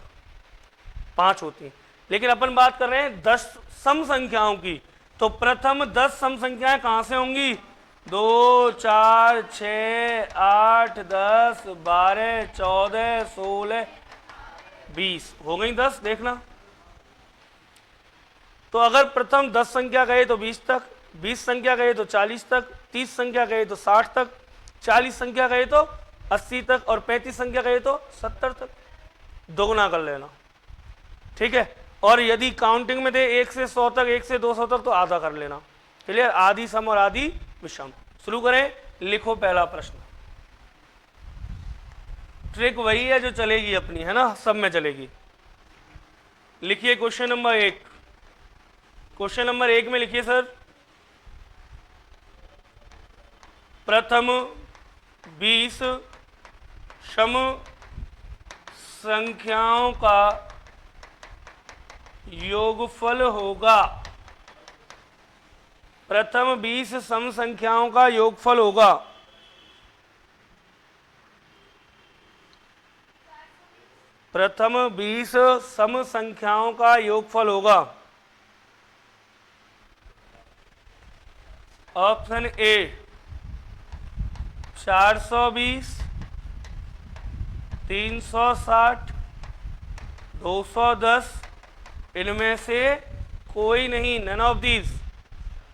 5 होती, लेकिन अपन बात कर रहे हैं 10 सम संख्याओं की, तो प्रथम 10 सम संख्याएं कहां से होंगी? 2 4 6 8 10 12 14 16 20 हो गई 10। देखना, तो अगर प्रथम 10 संख्या गए तो 20 तक, 20 संख्या गए तो 40 तक, 30 संख्या गए तो 60 तक, 40 संख्या गए तो 80 तक और 35 संख्या गए तो 70 तक। दोगुना कर लेना, ठीक है। और यदि काउंटिंग में दे 1 से 100 तक, 1 से 200 तक, तो आधा कर लेना। क्लियर? आदि सम और आदि विषम। शुरू करें, लिखो पहला प्रश्न। ट्रिक वही है जो चलेगी अपनी, है ना, सब में चलेगी। लिखिए क्वेश्चन नंबर 1। क्वेश्चन नंबर 1 में लिखिए सर, प्रथम 20 सम संख्याओं का योगफल होगा। प्रथम 20 सम संख्याओं का योगफल होगा। प्रथम 20 सम संख्याओं का योगफल होगा। ऑप्शन ए 420, 360, 210, इनमें से कोई नहीं, नन ऑफ दीज।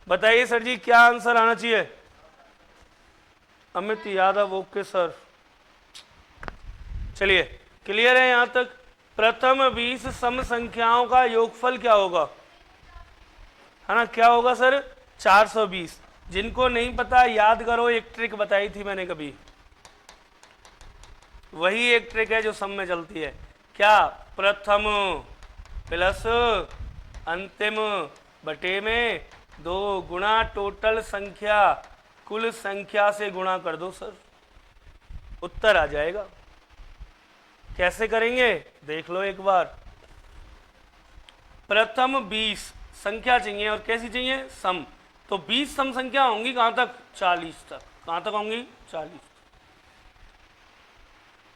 बताइए सर जी क्या आंसर आना चाहिए? Amit Yadav, okay sir. चलिए क्लियर है यहां तक? प्रथम 20 सम संख्याओं का योगफल क्या होगा, है ना? क्या होगा सर? 420। जिनको नहीं पता याद करो, एक ट्रिक बताई थी मैंने कभी, वही एक ट्रिक है जो सब में चलती है। क्या? प्रथम प्लस अंतिम बटे में 2 गुणा टोटल संख्या, कुल संख्या से गुणा कर दो सर, उत्तर आ जाएगा। कैसे करेंगे देख लो एक बार। प्रथम 20 संख्या चाहिए और कैसी चाहिए, सम। तो 20 सम संख्या होंगी कहां तक, 40 तक। कहां तक होंगी, 40।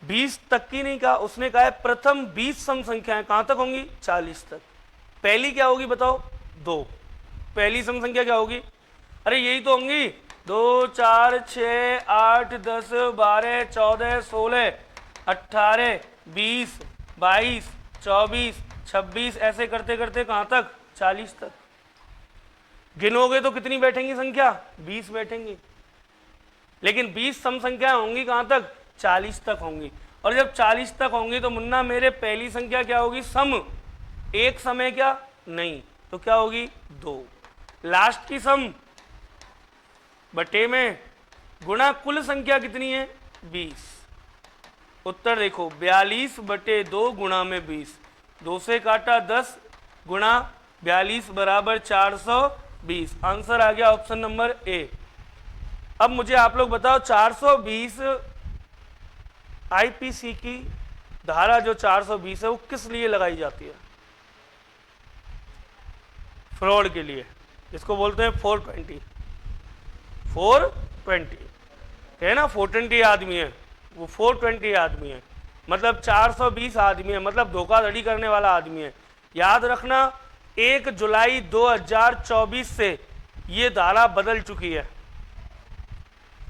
20 तक की नहीं कहा, उसने कहा है प्रथम 20 सम संख्याएं कहां तक होंगी, 40 तक। पहली क्या होगी बताओ, 2। पहली सम संख्या क्या होगी, अरे यही तो होंगी, 2 4 6 8 10 12 14 16 18 20 22 24 26 ऐसे करते करते कहां तक, 40 तक। गिनोगे तो कितनी बैठेंगी संख्या, 20 बैठेंगी। लेकिन 20 सम संख्या होंगी कहां तक, 40 तक होंगी। और जब 40 तक होंगी तो मुन्ना मेरे पहली संख्या क्या होगी, सम। एक सम है क्या, नहीं, तो क्या होगी, 2। लास्ट की सम बटे में गुणा कुल संख्या कितनी है, 20। उत्तर देखो 42 बटे 2 गुणा में 20, 2 से काटा 10 गुणा 42 बराबर 420। आंसर आ गया ऑप्शन नंबर ए। अब मुझे आप लोग बताओ 420 आईपीसी की धारा जो 420 है वो किस लिए लगाई जाती है, फ्रॉड के लिए। इसको बोलते हैं 420। 420 है ना, 420 आदमी है, वो 420 आदमी है, मतलब 420 आदमी है, मतलब धोखाधड़ी करने वाला आदमी है। याद रखना 1 जुलाई 2024 से ये धारा बदल चुकी है।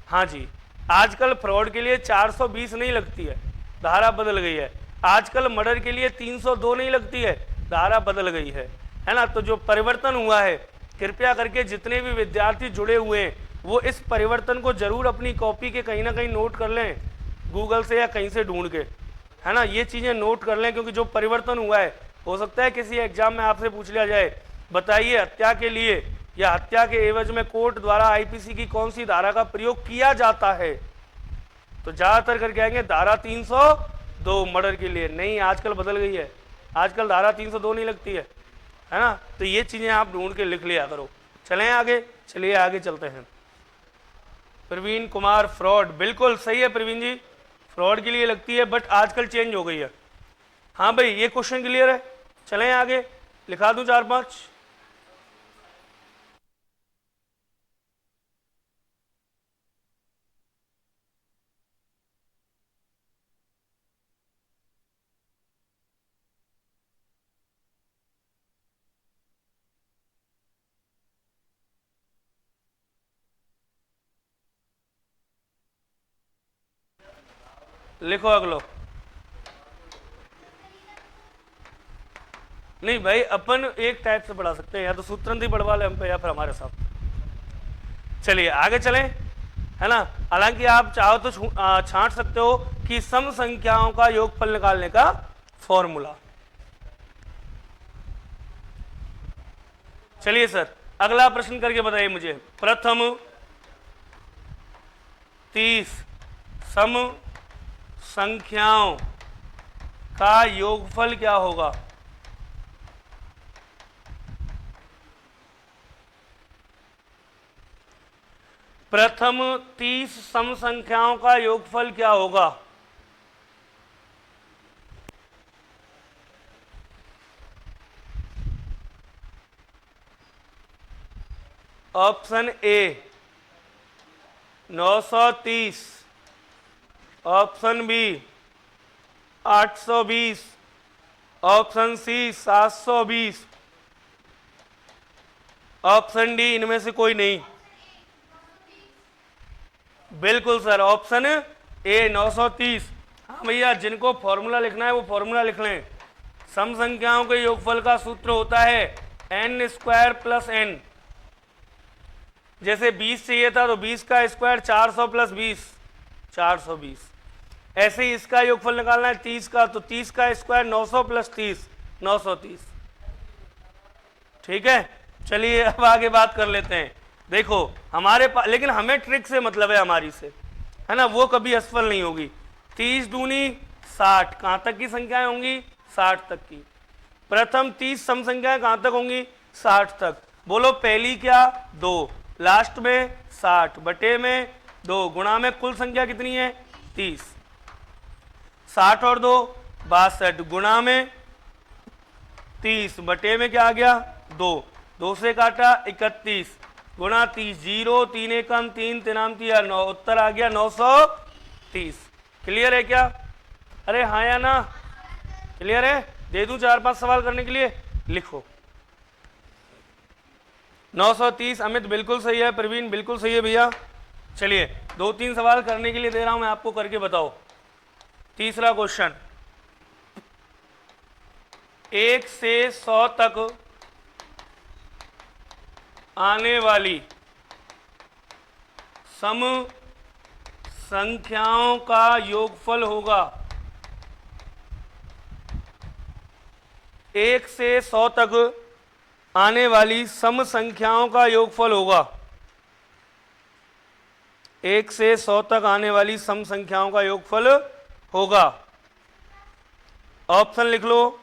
हाँ जी, आजकल फ्रॉड के लिए 420 नहीं लगती है, धारा बदल गई है। आजकल मर्डर के लिए 302 नहीं लगती है, धारा बदल गई है ना। तो जो परिवर्तन हुआ है, कृपया करके जितने भी विद्यार्थी जुड़े हुए हैं वो इस परिवर्तन को जरूर अपनी कॉपी के कहीं ना कहीं नोट कर लें, गूगल से या कहीं से ढूंढ के, है ना। ये चीज़ें नोट कर लें, क्योंकि जो परिवर्तन हुआ है हो सकता है किसी एग्जाम में आपसे पूछ लिया जाए, बताइए हत्या के लिए या हत्या के एवज में कोर्ट द्वारा आईपीसी की कौन सी धारा का प्रयोग किया जाता है, तो ज्यादातर करके आएंगे धारा 302 मर्डर के लिए। नहीं, आजकल बदल गई है, आजकल धारा 302 नहीं लगती है ना। तो ये चीजें आप ढूंढ के लिख लिया करो। चलें आगे, चलिए आगे चलते हैं। प्रवीण कुमार, फ्रॉड बिल्कुल सही है प्रवीण जी, फ्रॉड के लिए लगती है, बट आजकल चेंज हो गई है। हाँ भाई, ये क्वेश्चन क्लियर है। चलें आगे, लिखा दूं 4-5। लिखो अगलो। नहीं भाई, अपन एक टाइप से पढ़ा सकते हैं, या तो सूत्रंत पढ़वा ले हम पे या फिर हमारे साथ। चलिए आगे चलें, है ना। हालांकि आप चाहो तो छांट सकते हो कि सम संख्याओं का योगफल निकालने का फॉर्मूला। चलिए सर, अगला प्रश्न करके बताइए मुझे। प्रथम 30 सम संख्याओं का योगफल क्या होगा। प्रथम 30 सम संख्याओं का योगफल क्या होगा। Option A 930, option B 820, option C 720, option D इनमें से कोई नहीं। बिल्कुल सर, ऑप्शन ए 930। हाँ भैया, जिनको फॉर्मूला लिखना है वो फॉर्मूला लिख लें। सम संख्याओं के योगफल का सूत्र होता है n स्क्वायर प्लस n। जैसे 20 चाहिए था तो 20 का स्क्वायर 400 प्लस 20 420। ऐसे ही इसका योगफल निकालना है 30 का, तो 30 का स्क्वायर 900 प्लस 30 930। ठीक है, चलिए अब आगे बात कर लेते हैं। देखो हमारे पास, लेकिन हमें ट्रिक से मतलब है हमारी से, है ना, वो कभी असफल नहीं होगी। 30 दूनी 60, कहां तक की संख्याएं होंगी, 60 तक की। प्रथम 30 सम संख्याएं कहां तक होंगी, 60 तक। बोलो पहली क्या, 2, लास्ट में 60 बटे में 2 गुणा में कुल संख्या कितनी है, 30। 60 और 2 62 गुणा में 30 बटे में क्या आ गया 2, 2 से काटा 31 गुणा 30, 0 3 एकम 3 3 3 9, उत्तर आ गया 930। क्लियर है क्या? अरे हाँ या ना? क्लियर है? दे दूं 4-5 सवाल करने के लिए? लिखो 930। अमित बिल्कुल सही है, प्रवीण बिल्कुल सही है भैया। चलिए 2-3 सवाल करने के लिए दे रहा हूं मैं आपको, करके बताओ। तीसरा क्वेश्चन, 1 से 100 तक आने वाली सम संख्याओं का योगफल होगा। 1 से 100 तक आने वाली सम संख्याओं का योगफल होगा। 1 से 100 तक आने वाली सम संख्याओं का योगफल होगा। ऑप्शन लिख लो।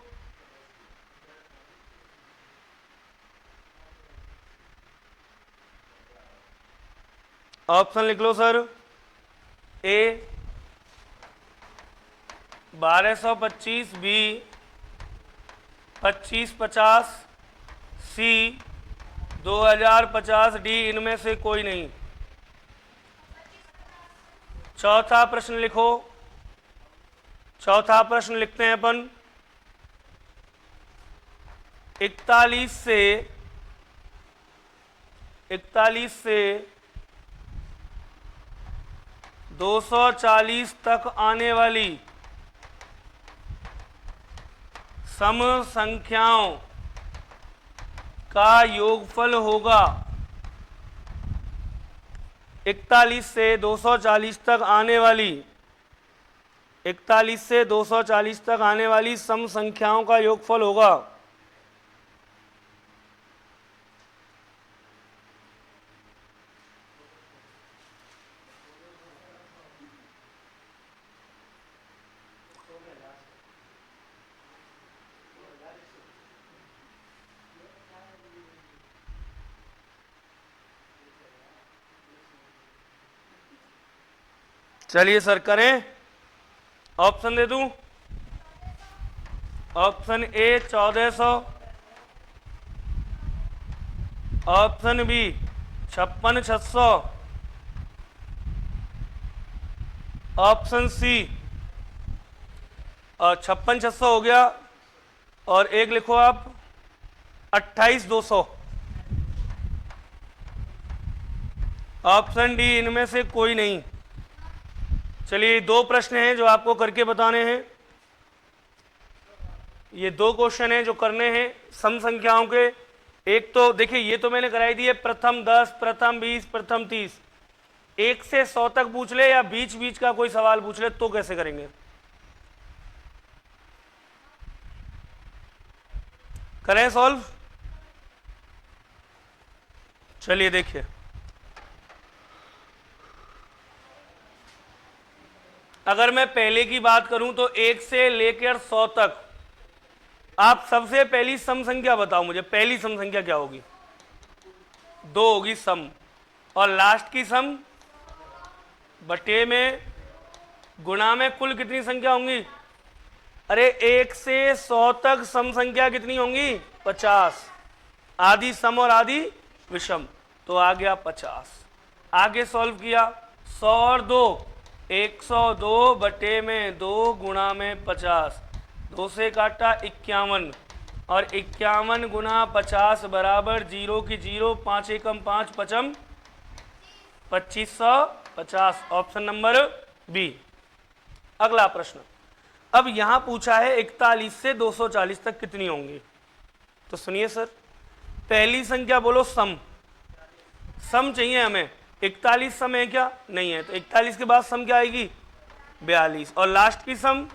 ऑप्शन लिख लो सर। ए 1225, बी 2550, सी 2050, डी इनमें से कोई नहीं। चौथा प्रश्न लिखो। चौथा प्रश्न लिखते हैं अपन। 41 से 240 तक आने वाली सम संख्याओं का योगफल होगा। 41 से 240 तक आने वाली 41 से 240 तक आने वाली सम संख्याओं का योगफल होगा। चलिए सर करें। ऑप्शन दे दूं। Option A 1400, option B 56,600, option C 56,600 हो गया, और एक लिखो आप 28,200। ऑप्शन डी इनमें से कोई नहीं। चलिए 2 प्रश्न हैं जो आपको करके बताने हैं। ये 2 क्वेश्चन हैं जो करने हैं सम संख्याओं के। एक तो देखिए, ये तो मैंने कराई दी है, प्रथम 10, प्रथम 20, प्रथम 30। 1 से 100 तक पूछ ले या बीच बीच का कोई सवाल पूछ ले तो कैसे करेंगे? करें सॉल्व। चलिए देखिए, अगर मैं पहले की बात करूं तो 1 से लेकर 100 तक आप सबसे पहली सम संख्या बताओ मुझे। पहली सम संख्या क्या होगी? 2 होगी सम, और लास्ट की सम बटे में गुणा में कुल कितनी संख्या होंगी? अरे 1 से 100 तक सम संख्या कितनी होंगी? 50। आधी सम और आधी विषम, तो आ गया 50। आगे सॉल्व किया, 100 और 2 102 बटे में 2 गुणा में 50, 2 से काटा 51, और 51 गुणा 50 बराबर 0 की 0, 5 एकम 5 पचम 2550। Option number B. अगला प्रश्न, अब यहां पूछा है 41 से 240 तक कितनी होंगी। तो सुनिए सर, पहली संख्या बोलो सम। सम चाहिए हमें। 41 सम है क्या? नहीं है, तो 41 के बाद सम क्या आएगी? 42, और लास्ट की सम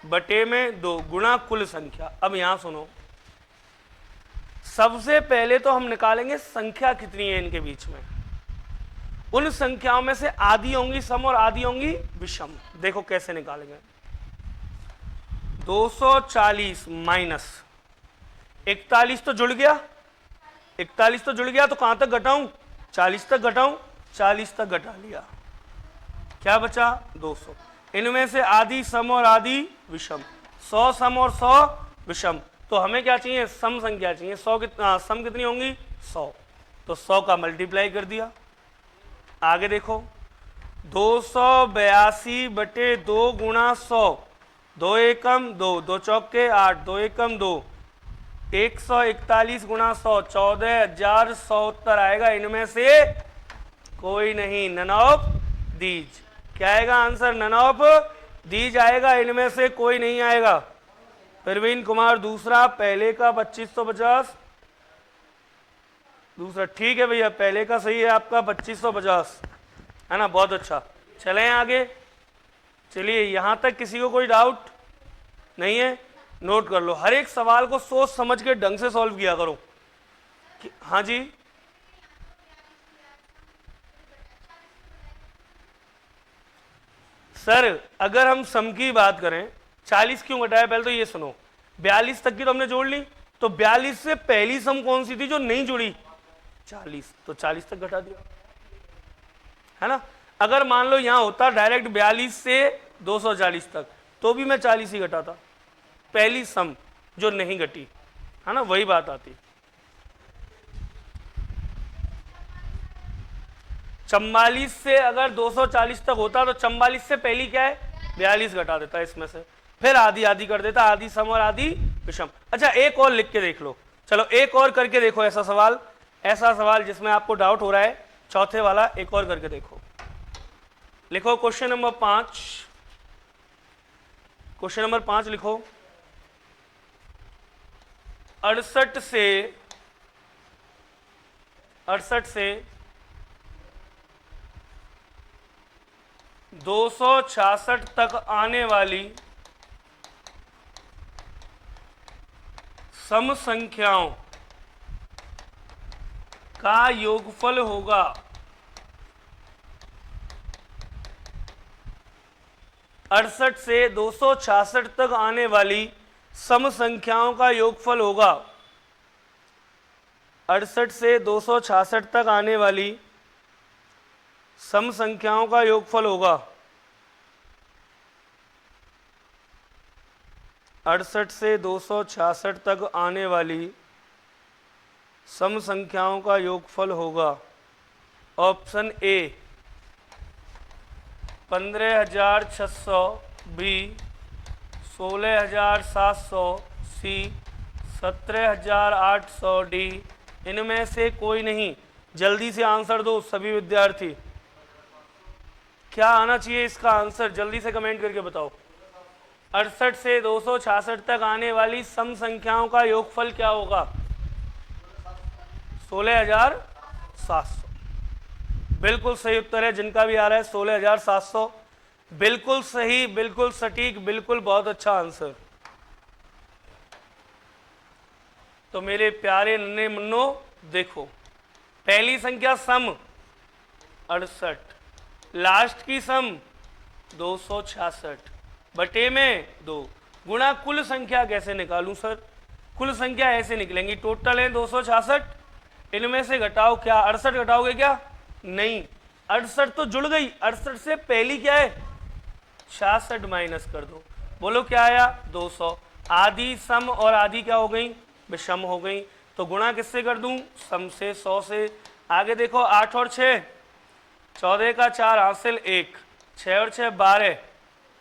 बटे में 2 गुणा कुल संख्या। अब यहां सुनो, सबसे पहले तो हम निकालेंगे संख्या कितनी है इनके बीच में। उन संख्याओं में से आधी होंगी सम और आधी होंगी विषम। देखो कैसे निकालेंगे। 240 माइनस 41 तो जुड़ गया, 41 तो जुड़ गया, तो कहां तक घटाऊं? 40 तक घटाऊं, 40 तक घटा लिया, क्या बचा? 200। इनमें से आधी सम और आधी विषम। 100 सम और 100 विषम। तो हमें क्या चाहिए, सम संख्या चाहिए। 100 सम कितनी होंगी 100, तो 100 का मल्टीप्लाई कर दिया। आगे देखो 282 बटे 2 गुणा 100, 2 एकम 2, 2 चौके 8, 2 एकम 2, 141 गुणा 100, 14,100 उत्तर आएगा। इनमें से कोई नहीं, नन ऑफ दीज। क्या आएगा आंसर, नन ऑफ दीज आएगा, इनमें से कोई नहीं आएगा। प्रवीण कुमार दूसरा, पहले का 2550, दूसरा ठीक है भैया, पहले का सही है आपका 2550, है ना, बहुत अच्छा। चलें आगे। चलिए यहां तक किसी को कोई डाउट नहीं है, नोट कर लो। हर एक सवाल को सोच समझ के ढंग से सॉल्व किया करो। हाँ जी, सर अगर हम सम की बात करें, 40 क्यों घटाया, पहले तो ये सुनो। 42 तक की तो हमने जोड़ ली, तो 42 से पहली सम कौन सी थी जो नहीं जुड़ी, 40, तो 40 तक घटा दिया, है ना। अगर मान लो यहां होता डायरेक्ट 42 से 240 तक, तो भी मैं 40 ही घटाता, पहली सम जो नहीं घटी, है ना, वही बात आती। 44 से अगर 240 तक होता तो 44 से पहली क्या है 42 घटा देता इसमें से, फिर आधी आधी कर देता, आधी सम और आधी विषम। अच्छा एक और लिख के देख लो, चलो एक और करके देखो ऐसा सवाल जिसमें आपको डाउट हो रहा है, चौथे वाला एक और करके देखो। लिखो क्वेश्चन नंबर 5, क्वेश्चन नंबर 5 लिखो। 68 से 266 तक आने वाली सम संख्याओं का योगफल होगा। 68 से 266 तक आने वाली सम संख्याओं का योगफल होगा। 68 से 266 तक आने वाली सम संख्याओं का योगफल होगा। 68 से 266 तक आने वाली सम संख्याओं का योगफल होगा। Option A 15,600, B 16,700, C 17,800, D इनमें से कोई नहीं। जल्दी से आंसर दो सभी विद्यार्थी, क्या आना चाहिए इसका आंसर, जल्दी से कमेंट करके बताओ। 68 से 266 तक आने वाली सम संख्याओं का योगफल क्या होगा, 16,700। बिल्कुल सही उत्तर है जिनका भी आ रहा है 16,700, बिल्कुल सही, बिल्कुल सटीक, बिल्कुल बहुत अच्छा आंसर। तो मेरे प्यारे नन्हे मुन्नो देखो, पहली संख्या सम 68, लास्ट की सम 266 बटे में 2, गुणा कुल संख्या कैसे निकालूं सर, कुल संख्या ऐसे निकलेंगी, टोटल है 266, इनमें से घटाओ, क्या 68 घटाओगे क्या, नहीं 68 तो जुड़ गई, 68 से पहली क्या है 66 माइनस कर दो, बोलो क्या आया 200। आधी सम और आधी क्या हो गई विषम हो गई, तो गुणा किससे कर दूं, सम से, 100 से। आगे देखो 8 और 6, 14 का 4 हासिल 1, 6 और 6 12,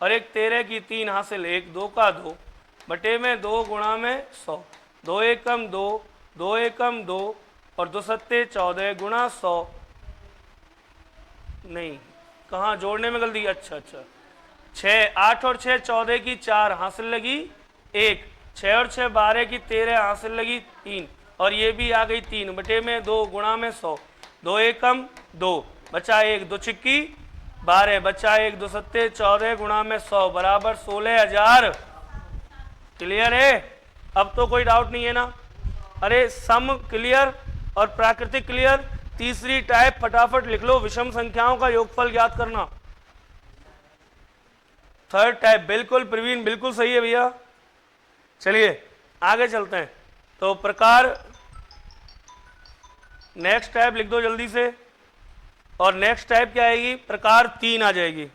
और एक 13 की 3 हासिल 1, 2 का 2 बटे में 2 गुणा में 100, 2 एकम 2, 2 एकम 2 और 2 सत्ते 14 गुणा 100, नहीं कहाँ जोड़ने में गलती, अच्छा 6, 8 और 6 14 की 4 हासिल लगी 1, 6 और 6 12 की 13 हासिल लगी 3, और ये भी आ गई 3 बटे में 2 गुणा में 100, 2 एकम 2 बचा 1, 2 छिक्की 12 बचा 1, 2 सत्ते 14 गुणा में 100 बराबर 16,000। क्लियर है, अब तो कोई डाउट नहीं है ना। अरे सम क्लियर और प्राकृतिक क्लियर। तीसरी टाइप फटाफट लिख लो, विषम संख्याओं का योगफल ज्ञात करना। थर्ड टाइप बिल्कुल प्रवीण, बिल्कुल सही है भैया। चलिए आगे चलते हैं, तो प्रकार नेक्स्ट टाइप लिख दो जल्दी से, और नेक्स्ट टाइप क्या आएगी, प्रकार 3 आ जाएगी।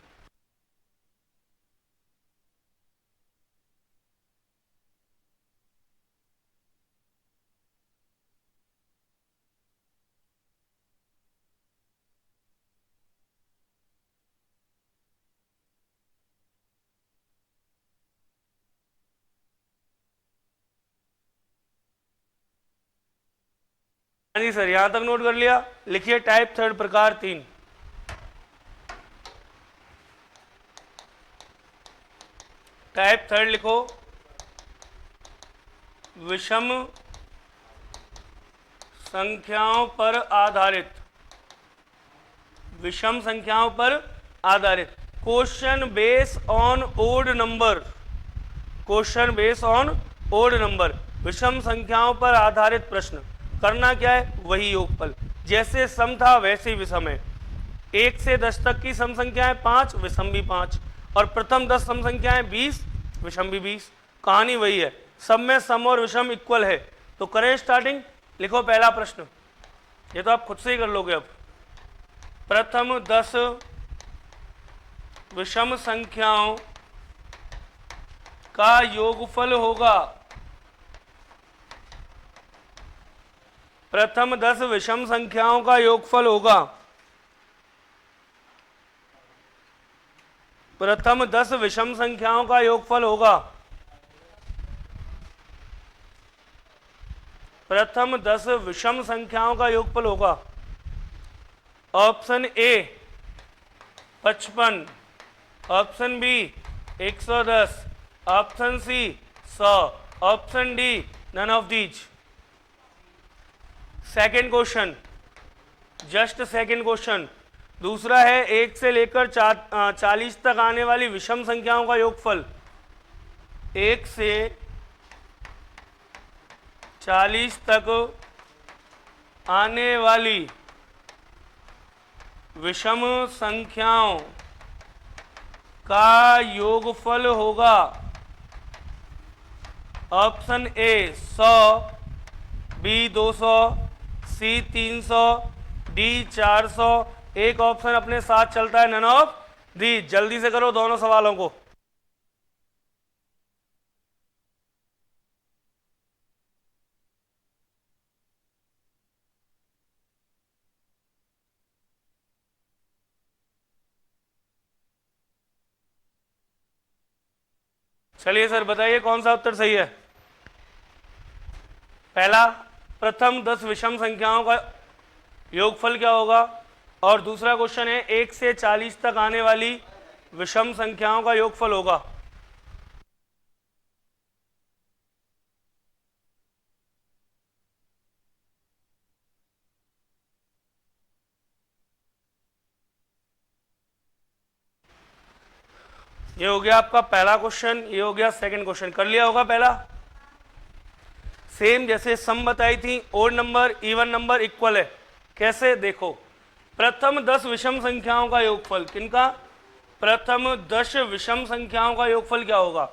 हाँ जी सर, यहां तक नोट कर लिया। लिखिए टाइप थर्ड प्रकार 3। टाइप थर्ड लिखो, विषम संख्याओं पर आधारित, विषम संख्याओं पर आधारित, question base on odd number, question base on odd number, विषम संख्याओं पर आधारित प्रश्न। करना क्या है, वही योगफल, जैसे सम था वैसे ही विषम है। 1 से 10 तक की सम संख्याएं 5, विषम भी 5, और प्रथम 10 सम संख्याएं 20, विषम भी 20। कहानी वही है, सब में सम और विषम इक्वल है। तो करें स्टार्टिंग। लिखो पहला प्रश्न, ये तो आप खुद से ही कर लोगे। अब प्रथम 10 विषम संख्याओं का योगफल होगा, प्रथम 10 विषम संख्याओं का योगफल होगा, प्रथम 10 विषम संख्याओं का योगफल होगा, प्रथम 10 विषम संख्याओं का योगफल होगा। Option A 55, option B 110, option C 100, option D none of these. Second question, just second question, दूसरा है 1 से लेकर 40 तक आने वाली विषम संख्याओं का योगफल। 1 से 40 तक आने वाली विषम संख्याओं का योगफल होगा। Option A 100, B 200, C 300, D 400। एक ऑप्शन अपने साथ चलता है, नन ऑफ दी। जल्दी से करो दोनों सवालों को। चलिए सर बताइए कौन सा उत्तर सही है। पहला, प्रथम 10 विषम संख्याओं का योगफल क्या होगा, और दूसरा क्वेश्चन है 1 से 40 तक आने वाली विषम संख्याओं का योगफल होगा। ये हो गया आपका पहला क्वेश्चन, ये हो गया सेकंड क्वेश्चन। कर लिया होगा पहला। सेम जैसे सम बताई थी, odd number even number equal है। कैसे, देखो प्रथम 10 विषम संख्याओं का योगफल, किनका, प्रथम 10 विषम संख्याओं का योगफल क्या होगा।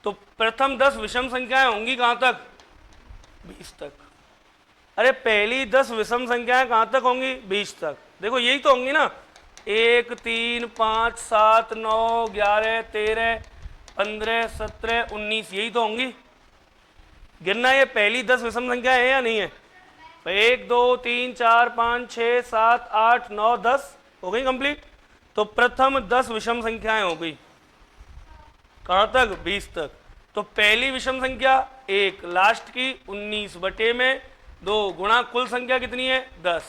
तो प्रथम 10 विषम संख्याएं होंगी कहां तक, 20 तक। अरे पहली 10 विषम संख्याएं कहां तक होंगी, 20 तक। देखो यही तो होंगी ना, 1 3 5 7 9 11 13 15 17 19, यही तो होंगी। गिनना, ये पहली 10 विषम संख्या है या नहीं है। 1 2 3 4 5 6 7 8 9 10 हो गई कंप्लीट। तो प्रथम 10 विषम संख्याएं हो गई, कहां तक, 20 तक। तो पहली विषम संख्या 1, लास्ट की 19 बटे में 2 गुणा कुल संख्या कितनी है, 10।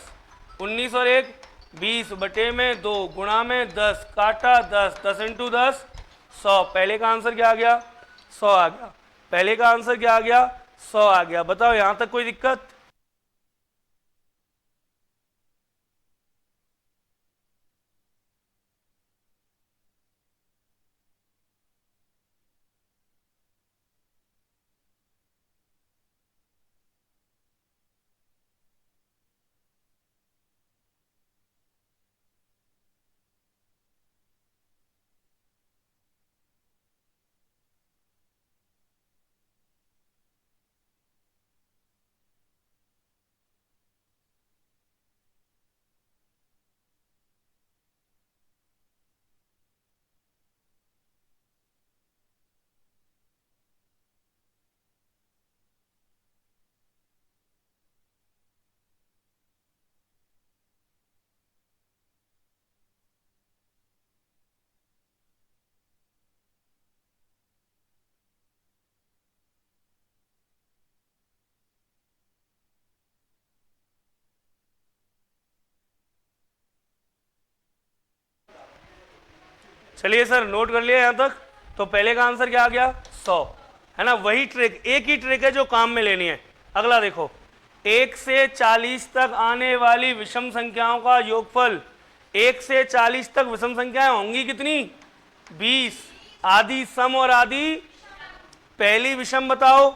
19 और 1 20 बटे में 2 गुणा में 10 काटा 10, 10 इंटू 10 100। पहले का आंसर क्या आ गया, 100 आ गया। पहले का आंसर क्या आ गया, 100 आ गया। बताओ यहां तक कोई दिक्कत। चलिए सर नोट कर लिया यहाँ तक। तो पहले का आंसर क्या आ गया 100, है ना। वही ट्रिक, एक ही ट्रिक है जो काम में लेनी है। अगला देखो, 1 से 40 तक आने वाली विषम संख्याओं का योगफल, 1 से 40 तक विषम संख्याएं होंगी कितनी 20, आधी सम और आधी, पहली विषम बताओ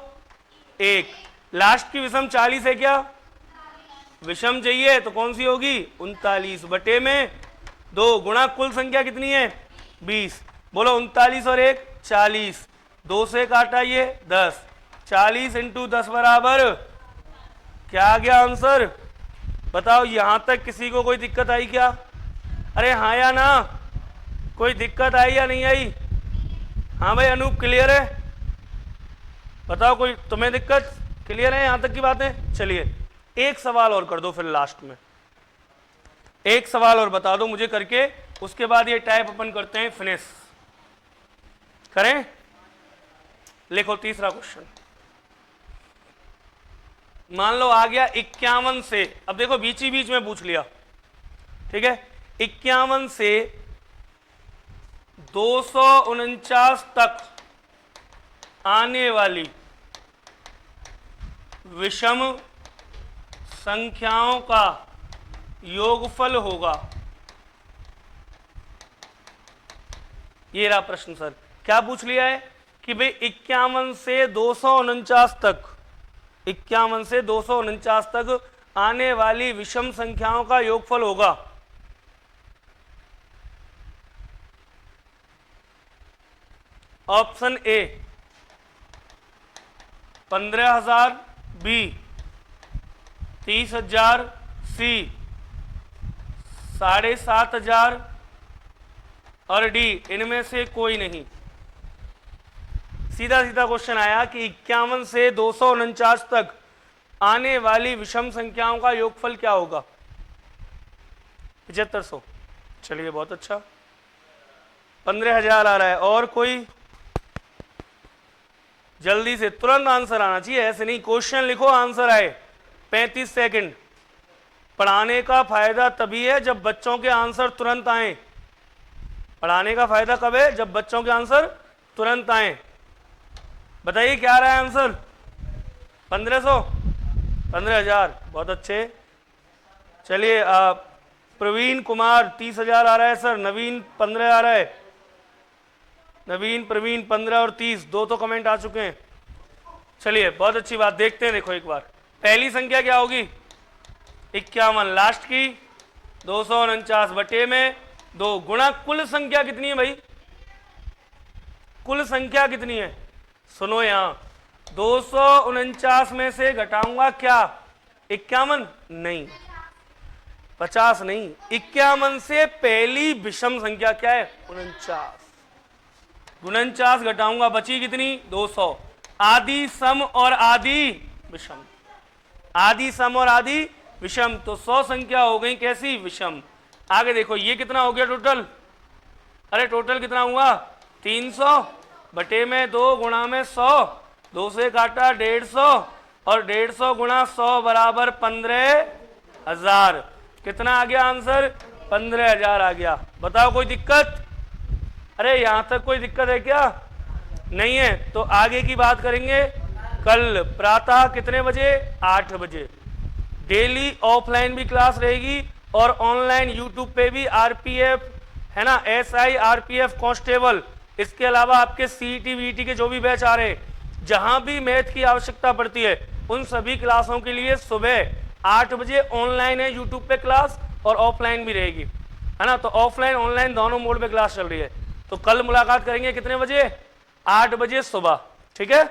1, लास्ट की विषम 40 है क्या, विषम चाहिए तो कौन सी होगी 39 बटे में 2 गुणा कुल संख्या कितनी है 20। बोलो 39 और 1 40, 2 से काटा ये 10, 40 इंटू 10 बराबर क्या आ गया आंसर बताओ। यहां तक किसी को कोई दिक्कत आई क्या? अरे हाँ या ना, कोई दिक्कत आई या नहीं आई? हाँ भाई अनूप क्लियर है, बताओ कोई तुम्हें दिक्कत, क्लियर है यहां तक की बातें। चलिए एक सवाल और कर दो फिर लास्ट में, एक सवाल और बता दो मुझे करके, उसके बाद ये टाइप अपन करते हैं फिनिश। करें? लिखो तीसरा क्वेश्चन। मान लो आ गया 51 से, अब देखो बीच ही बीच में पूछ लिया, ठीक है। 51 से 249 तक आने वाली विषम संख्याओं का योगफल होगा। ये रहा प्रश्न सर। क्या पूछ लिया है कि भाई 51 से 249 तक, 51 से 249 तक आने वाली विषम संख्याओं का योगफल होगा। ऑप्शन ए 15,000, बी 30,000, सी 7,500 और डी इनमें से कोई नहीं। सीधा सीधा क्वेश्चन आया कि 51 से 249 तक आने वाली विषम संख्याओं का योगफल क्या होगा 7500। चलिए बहुत अच्छा, 15,000 आ रहा है। और कोई? जल्दी से तुरंत आंसर आना चाहिए, ऐसे नहीं क्वेश्चन लिखो आंसर आए। 35 सेकंड। पढ़ाने का फायदा तभी है जब बच्चों के आंसर तुरंत आए। पढ़ाने का फायदा कब है? जब बच्चों के आंसर तुरंत आए। बताइए क्या आ रहा है आंसर? 1500, 15,000, बहुत अच्छे। चलिए प्रवीण कुमार 30,000 आ रहा है सर, नवीन 15 आ रहा है, नवीन प्रवीण 15 और 30, दो तो कमेंट आ चुके हैं। चलिए बहुत अच्छी बात, देखते हैं। देखो एक बार पहली संख्या क्या होगी 51, लास्ट की 249 बटे में 2 गुणा कुल संख्या कितनी है भाई, कुल संख्या कितनी है? सुनो यहां 249 में से घटाऊंगा क्या 51 नहीं, 50 नहीं, 51 से पहली विषम संख्या क्या है 49, 49 घटाऊंगा बची कितनी 200। आदि सम और आदि विषम, आदि सम और आदि विषम, तो 100 संख्या हो गई कैसी विषम। आगे देखो ये कितना हो गया टोटल, अरे टोटल कितना हुआ 300 बटे में 2 गुणा में 100, 2 से काटा 150 और 150 गुणा 100 बराबर 15,000। कितना आ गया आंसर 15,000 आ गया। बताओ कोई दिक्कत? अरे यहां तक कोई दिक्कत है क्या? नहीं है तो आगे की बात करेंगे कल प्रातः कितने बजे 8 बजे। डेली ऑफलाइन भी क्लास रहेगी और ऑनलाइन यूट्यूब पे भी आरपीएफ है ना, एसआई आरपीएफ कांस्टेबल, इसके अलावा आपके सीईटी वीईटी के जो भी बैच आ रहे हैं, जहां भी मैथ की आवश्यकता पड़ती है उन सभी क्लासों के लिए सुबह 8 बजे ऑनलाइन है यूट्यूब पे क्लास और ऑफलाइन भी रहेगी, है ना। तो ऑफलाइन ऑनलाइन दोनों मोड पे क्लास चल रही है। तो कल मुलाकात करेंगे कितने बजे 8 बजे सुबह, ठीक है।